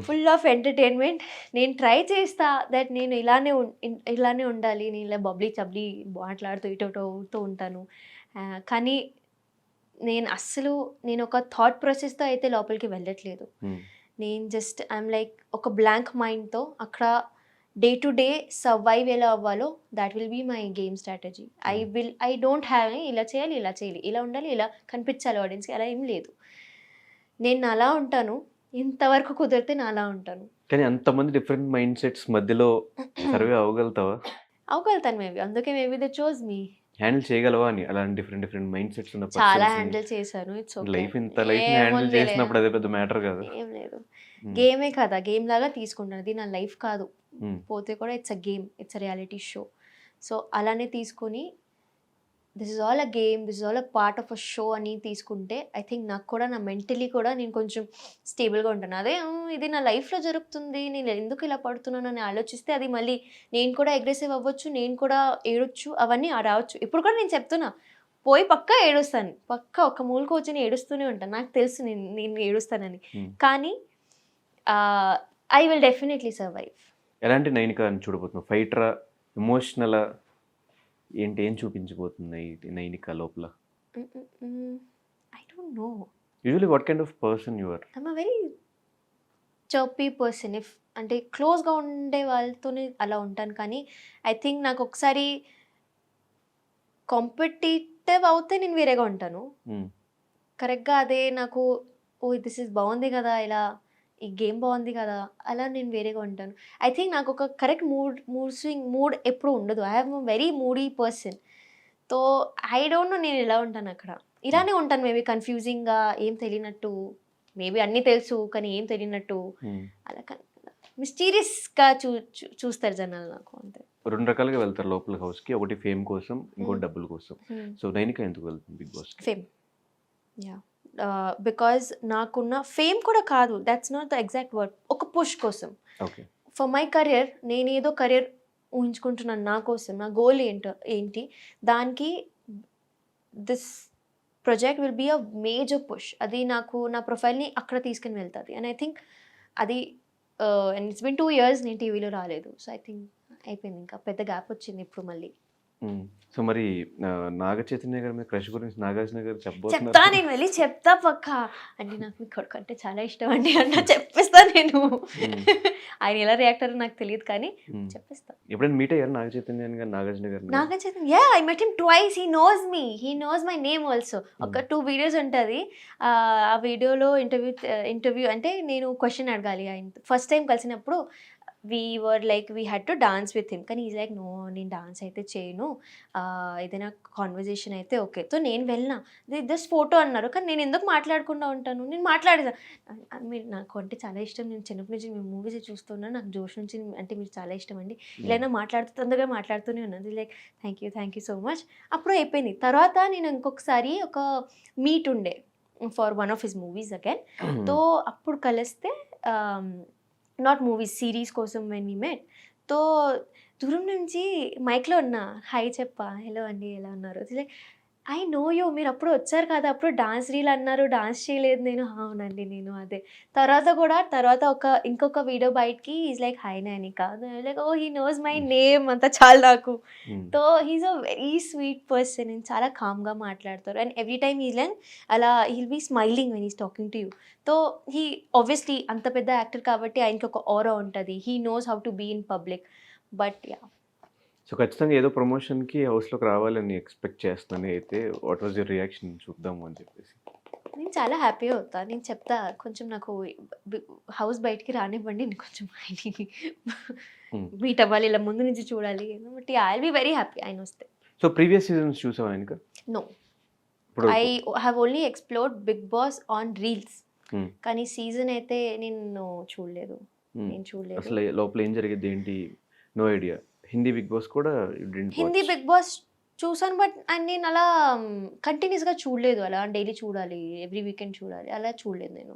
Full of entertainment. నేను ట్రై చేస్తా దట్ నేను ఇలానే ఉండాలి, నేను ఇలా బబ్లీ చబ్లీ మాట్లాడుతూ ఇటోటో ఉంటాను. కానీ నేను ఒక థాట్ ప్రాసెస్తో అయితే లోపలికి వెళ్ళట్లేదు. నేను జస్ట్ ఐఎమ్ లైక్ ఒక బ్లాంక్ మైండ్తో అక్కడ డే టు డే సర్వైవ్ ఎలా అవ్వాలో that will be my game strategy. I don't have ఇలా చేయాలి ఇలా ఉండాలి, ఇలా కనిపించాలి ఆడియన్స్కి, అలా ఏం లేదు. నేను అలా ఉంటాను, ఇంతవరకు కుదిరితే నా అలా ఉంటాను. కానీ అంతమంది డిఫరెంట్ మైండ్ సెట్స్ మధ్యలో సర్వే అవ్వగలుగుతావా? అవగలుగుతాను మేబీ, అందుకే maybe they chose me. Handle చేయగలవా అని అలాంటి డిఫరెంట్ మైండ్ సెట్స్ ఉన్న చాలా హ్యాండిల్ చేశాను. It's okay. లైఫ్ హ్యాండిల్ చేసినప్పుడు అదే పెద్ద మ్యాటర్ కాదు. ఏం లేదు, గేమే కదా, గేమ్ లాగా తీసుకుంటాను. అది నా లైఫ్ కాదు, పోతే కూడా it's a game, it's a reality show. So అలానే తీసుకొని this is all a game, this is all a part of a show అని తీసుకుంటే ఐ థింక్ నాకు కూడా నా మెంటలీ కూడా నేను కొంచెం స్టేబుల్గా ఉంటాను. అదే ఇది నా లైఫ్లో జరుగుతుంది, నేను ఎందుకు ఇలా పడుతున్నాను అని ఆలోచిస్తే అది మళ్ళీ నేను కూడా అగ్రెసివ్ అవ్వచ్చు, నేను కూడా ఏడొచ్చు, అవన్నీ రావచ్చు. ఇప్పుడు కూడా నేను చెప్తున్నా, పోయి పక్కా ఏడుస్తాను, పక్కా ఒక మూలకు వచ్చి ఏడుస్తూనే ఉంటాను. నాకు తెలుసు నేను ఏడుస్తానని, కానీ ఐ విల్ డెఫినెట్లీ సర్వైవ్. ఎలాంటి నైనిక అని చూడబోతున్నావు? ఫైటరా, ఎమోషనలా, ఏంటి, ఏం చూపించబోతున్నాయి నైనిక లోపల? I don't know. Usually what kind of person you are? I'm a very chirpy person. If అంటే క్లోజ్గా ఉండే వాళ్ళతోనే అలా ఉంటాను, కానీ ఐ థింక్ నాకు ఒకసారి కాంపిటేటివ్ అవుతే నేను వేరేగా ఉంటాను. కరెక్ట్గా అదే నాకు దిస్ ఇస్ బాగుంది కదా, ఇలా ఈ గేమ్ బాగుంది కదా, అలా నేను వేరేగా ఉంటాను. ఐ థింక్ నాకు ఒక కరెక్ట్ మూడ్ ఎప్పుడు ఉండదు. I have very moody person. So I don't no నేను ఎలా ఉంటాను అక్కడ. ఇలానే ఉంటాను మేబీ, కన్ఫ్యూజింగ్గా, ఏం తెలియనట్టు, మేబీ అన్నీ తెలుసు కానీ ఏం తెలియనట్టు, అలా మిస్టీరియస్గా చూస్తారు జనాలు నాకు, అంతే. రెండు రకాలుగా వెళ్తారు లోపల హౌస్కి, ఒకటి ఫేమ్ కోసం, ఇంకోటి డబ్బుల కోసం. సో నైనిక ఎందుకు వెళ్తుంది Bigg Boss? Fame, yeah. Because నాకున్న ఫేమ్ కూడా కాదు, that's not the exact word, ఒక పుష్ కోసం. ఓకే. ఫర్ మై కెరియర్, నేను ఏదో కెరియర్ ఊహించుకుంటున్నాను నా కోసం, నా గోల్ ఏంటి దానికి this project will be a major push. అది నాకు నా ప్రొఫైల్ని అక్కడ తీసుకుని వెళ్తుంది. అండ్ ఐ థింక్ అది అండ్ ఇట్స్ బిన్ 2 years నేను టీవీలో రాలేదు. సో ఐ థింక్ అయిపోయింది, ఇంకా పెద్ద గ్యాప్ వచ్చింది ఇప్పుడు మళ్ళీ. సో మరి నాగ చైతన్య గారి మీద క్రష్ గురించి నాగార్జున గారు చెప్తా, నేను వెళ్ళి చెప్తా పక్కా. అంటే నాకు మీ కొడుకు అంటే చాలా ఇష్టం అండి అన్న చెప్పేస్తా నేను. ఆయన ఎలా రియాక్ట్ అయ్యారో నాకు తెలియదు కానీ చెప్పేస్తా. ఎప్పుడైనా మీట్ అయ్యారు నాగ Chaitanya garu, Nagarjuna garu? Naga Chaitanya, I met him twice. He knows me, he knows my name also. ఒక 2 videos ఉంటుంది. ఆ వీడియోలో ఇంటర్వ్యూ అంటే నేను క్వశ్చన్ అడగాలి. ఆయన ఫస్ట్ టైం కలిసినప్పుడు we had to dance with him, కానీ ఈజ్ లైక్ నో, నేను డాన్స్ అయితే చేయను, ఏదైనా కాన్వర్జేషన్ అయితే ఓకే. సో నేను వెళ్ళినా, జస్ట్ ఫోటో అన్నారు, కానీ నేను ఎందుకు మాట్లాడకుండా ఉంటాను, నేను మాట్లాడేదా. మీరు నాకు అంటే చాలా ఇష్టం, నేను చిన్నప్పటి నుంచి మీ మూవీస్ చూస్తున్నాను, నాకు జోష్ నుంచి అంటే మీరు చాలా ఇష్టం అండి, ఇలా తొందరగా మాట్లాడుతూనే ఉన్నాను. Like thank you so much. అప్పుడు అయిపోయింది. తర్వాత నేను ఇంకొకసారి ఒక మీట్ ఉండే for one of his movies again. So అప్పుడు కలిస్తే, నాట్ మూవీస్, సిరీస్ కోసం వెన్ వీ మెట్. తో దూరం నుంచి మైక్లో ఉన్నా, హాయ్ చెప్పా, హలో అండి ఎలా ఉన్నారు, లైక్ ఐ నో యూ, మీరు అప్పుడు వచ్చారు కదా, అప్పుడు డాన్స్ రీల్ అన్నారు, డాన్స్ చేయలేదు నేను. అవునండి నేను అదే. తర్వాత ఇంకొక వీడియో బయటకి is like hi Nainika, like oh he knows my name, అంతా చాలు నాకు. So he's a very sweet person, నేను చాలా కామ్గా మాట్లాడతారు. And every time he line అలా he'll be smiling when is talking to you. So he obviously అంత పెద్ద యాక్టర్ కాబట్టి ఆయనకి ఒక ఆరా ఉంటుంది. He knows how to be in public. But ya, so ఖచ్చితంగా ఏదో ప్రమోషన్కి హౌస్లోకి రావాలని ఎక్స్పెక్ట్ చేస్తాను. అయితే వాట్ వాజ్ యువర్ రియాక్షన్ చూద్దాము అని చెప్పేసి? నేను చాలా హ్యాపీగా అవుతాను. నేను చెప్తా, కొంచెం నాకు హౌస్ బయటికి రానివ్వండి, నేను కొంచెం మీట్ అవ్వాలి, ఇలా ముందు నుంచి చూడాలి. But I will be very happy ఆయన వస్తే. సో ప్రీవియస్ సీజన్స్ చూసావా ఇంకా? No, I have only explored Bigg Boss on reels, కానీ సీజన్ అయితే నేను చూడలేదు. అసలు లోపల ఏం జరిగేది ఏంటి? No idea. హిందీ బిగ్ బాస్ కూడా హిందీ బిగ్ బాస్ చూసాను, బట్ నేను అలా కంటిన్యూస్గా చూడలేదు. అలా డైలీ చూడాలి, ఎవ్రీ వీకెండ్ చూడాలి, అలా చూడలేదు నేను.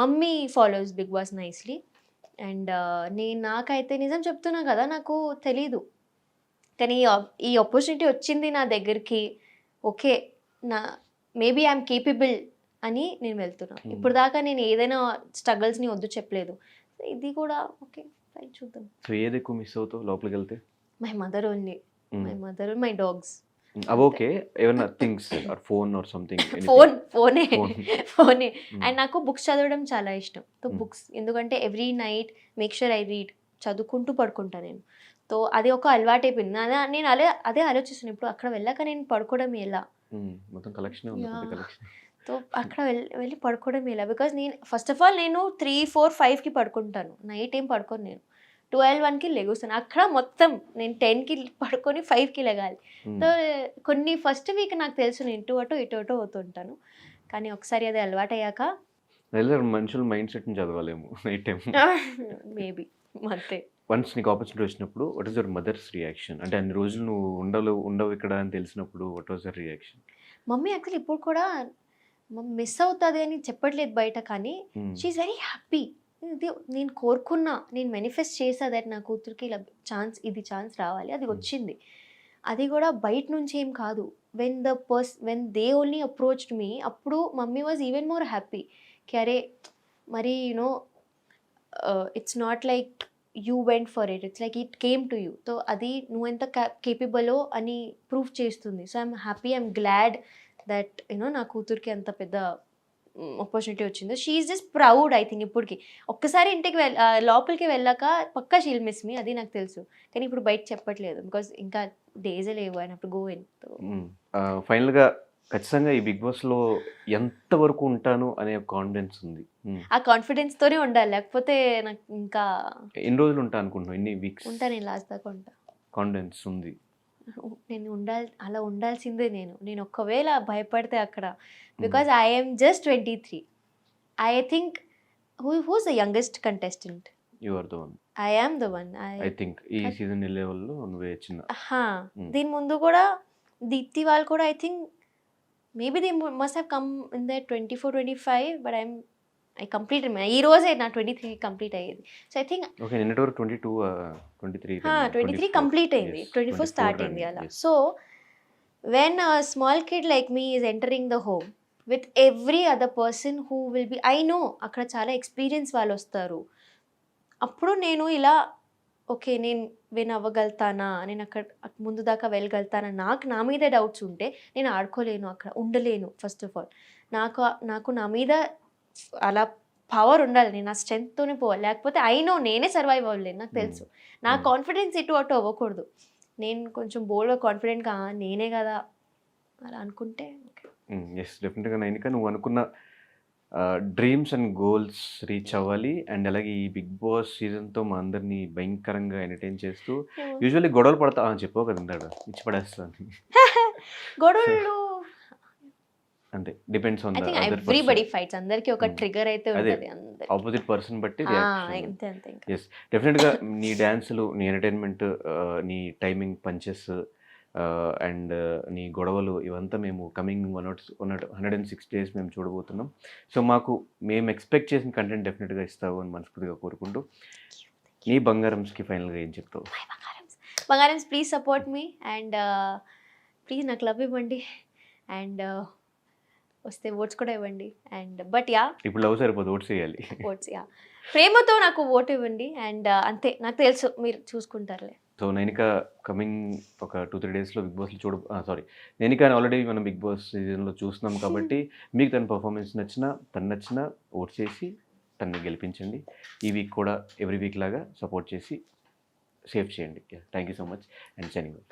Mummy follows Bigg Boss nicely. And నాకైతే నిజం చెప్తున్నా కదా, నాకు తెలీదు, కానీ ఈ ఆపర్చునిటీ వచ్చింది నా దగ్గరికి. ఓకే, మేబీ ఐఎమ్ కేపబుల్ అని నేను వెళ్తున్నా. ఇప్పుడు దాకా నేను ఏదైనా స్ట్రగల్స్ని వద్దు చెప్పలేదు. ఇది కూడా ఓకే, చూద్దాం. సో ఏది ఎక్కువ మిస్ అవుతావు లోపలికి వెళ్తే? My mother only, my mother, my dogs. అవి ఓకే, ఏమైనా things or phone or something? ఫోనే. అండ్ నాకు బుక్స్ చదవడం చాలా ఇష్టం. సో బుక్స్, ఎందుకంటే every night make sure I read. చదువుకుంటూ పడుకుంటా నేను. సో అది ఒక అలవాటు అయిపోయింది. నేను అదే ఆలోచిస్తున్నాను ఇప్పుడు అక్కడ వెళ్ళాక నేను పడుకోవడం ఎలా? మొత్తం కలెక్షనే ఉంది, పెద్ద యాహ్! కలెక్షన్. సో అక్కడ వెళ్ళి పడుకోవడం ఎలా? బికాజ్ నేను ఫస్ట్ ఆఫ్ ఆల్ నేను 3, 4, 5కి పడుకుంటాను. నైట్ ఏం పడుకోను నేను. 12, 1కి లెగుస్తాను. అక్కడ మొత్తం నేను 10కి పడుకొని 5కి లెగాలి. సో కొన్ని ఫస్ట్ వీక్ నాకు తెలుసు నేను ఇటు అటు అవుతుంటాను. కానీ ఒకసారి అది అలవాటయ్యాక మనుషుల మైండ్ సెట్ని చదవాలేమో నైట్ టైం. మేబీ అంతే. వన్స్ నీకు ఆపర్చునిటీ వచ్చినప్పుడు what is your mother's reaction? అంటే అన్ని రోజులు నువ్వు ఉండవు ఇక్కడ అని తెలిసినప్పుడు what was your reaction? Mummy actually ఇప్పుడు కూడా మిస్ అవుతుంది అని చెప్పట్లేదు బయట, కానీ షీఈస్ వెరీ హ్యాపీ. ఇది నేను కోరుకున్నా, నేను మేనిఫెస్ట్ చేసా దట్ నా కూతురికి ఇలా ఛాన్స్ రావాలి, అది వచ్చింది. అది కూడా బయట నుంచి ఏం కాదు. When they only approached me, అప్పుడు mummy was even more happy. అరే మరి you know it's not like you went for it, it's like it came to you. So అది నువ్వు ఎంత కేపబులో అని ప్రూవ్ చేస్తుంది. So I'm happy, I'm glad that you know నా కూతురికి అంత పెద్ద ఆపర్చునిటీ వచ్చిందో. She is just proud I think ఇప్పటికి. ఒక్కసారి ఇంటికి లోపలికి వెళ్ళాక పక్కా షీల్ మిస్ మీ, అది నాకు తెలుసు. కానీ ఇప్పుడు బయట చెప్పట్లేదు బికాజ్ ఇంకా డేసే లేవు ఆయన అప్పుడు గో ఇన్. ఫైనల్గా ఖచ్చితంగా ఈ బిగ్ బాస్లో ఎంతవరకు ఉంటాను అనే కాన్ఫిడెన్స్ ఉంది? ఆ కాన్ఫిడెన్స్తోనే ఉండాలి, లేకపోతే నాకు ఇంకా ఎన్ని రోజులు ఉంటా అనుకుంటున్నావు? ఎన్ని వీక్స్ ఉంటా? నేను లాస్ట్ దాకా ఉంటా. కాన్ఫిడెన్స్ ఉంది? నేను అలా ఉండాల్సిందే. నేను ఒకవేళ భయపడితే అక్కడ, because I'm just 23. I think who's the youngest contestant? You are the one. I am the one. I think ఈ సీజన్ లెవెల్లో నువ్వే చిన్న. దీని ముందు కూడా దీప్తి వాళ్ళు కూడా I think maybe they must have come in the 24, 25, but I completed ఈ రోజే నా 23 కంప్లీట్ అయ్యేది. సో ఐ థింక్ ఓకే, నిన్నటి వరకు 22, 23 కంప్లీట్ అయింది, 24 స్టార్ట్ అయింది అలా. So when a small kid like me is entering the home with every other person who will be, I know అక్కడ చాలా ఎక్స్పీరియన్స్ వాళ్ళు వస్తారు. అప్పుడు నేను ఇలా ఓకే నేను విన్ అవ్వగలుగుతానా, నేను అక్కడ ముందు దాకా వెళ్ళగలుగుతానా, నా మీదే డౌట్స్ ఉంటే నేను ఆడుకోలేను, అక్కడ ఉండలేను. ఫస్ట్ ఆఫ్ ఆల్ నాకు నా మీద అలా పవర్ ఉండాలి, నేను నా స్ట్రెంగ్త్తోనే పోవాలి, లేకపోతే నేనే సర్వైవ్ అవ్వలేను, నాకు తెలుసు. నా కాన్ఫిడెన్స్ ఇటు అటు అవ్వకూడదు. నేను కొంచెం బోల్డ్గా కాన్ఫిడెంట్గా నేనే కదా అలా అనుకుంటే ఎస్ డెఫినెట్గా నైనిక, నువ్వు అనుకున్న డ్రీమ్స్ అండ్ గోల్స్ రీచ్ అవ్వాలి. అండ్ అలాగే ఈ బిగ్ బాస్ సీజన్తో మా అందరినీ భయంకరంగా ఎంటర్టైన్ చేస్తూ యూజువల్లీ గొడవలు పడతా చెప్పావు కదా ఇందాక, ఇచ్చి పడేస్తాను. గొడవలు అంటే డిపెండ్స్ ఆన్ ఎవ్రీబడి ఫైట్స్, అందరికి ఒక ట్రిగర్ అయితే ఉంటుంది ఆపోజిట్ పర్సన్ బట్టి. అంతే. ఎస్ డెఫినెట్గా నీ డ్యాన్సులు, నీ ఎంటర్టైన్మెంట్, నీ టైమింగ్ పంచెస్ అండ్ నీ గొడవలు ఇవంతా మేము కమింగ్ 106 days మేము చూడబోతున్నాం. సో మేము ఎక్స్పెక్ట్ చేసిన కంటెంట్ డెఫినెట్గా ఇస్తావు అని మనస్ఫూర్తిగా కోరుకుంటూ, నీ బంగారంస్కి ఫైనల్గా ఏం చెప్తావు? బంగారమ్స్ please support me and please నాకు లవ్ ఇవ్వండి అండ్ వస్తే ఓట్స్ కూడా ఇవ్వండి. అండ్ బట్ ఇప్పుడు లవ్ సరిపోదు, ఓట్స్ వేయాలి. ఓట్స్ ప్రేమతో నాకు ఓటు ఇవ్వండి అండ్ అంతే, నాకు తెలుసు మీరు చూసుకుంటారులే. సో నైనిక కమింగ్ ఒక 2-3 daysలో బిగ్ బాస్లో నైనిక ఆల్రెడీ మనం బిగ్ బాస్ సీజన్లో చూస్తున్నాం కాబట్టి మీకు తన పర్ఫార్మెన్స్ నచ్చినా ఓట్ చేసి తనని గెలిపించండి. ఈ వీక్ కూడా ఎవ్రీ వీక్ లాగా సపోర్ట్ చేసి సేవ్ చేయండి. Thank you so much and signing off.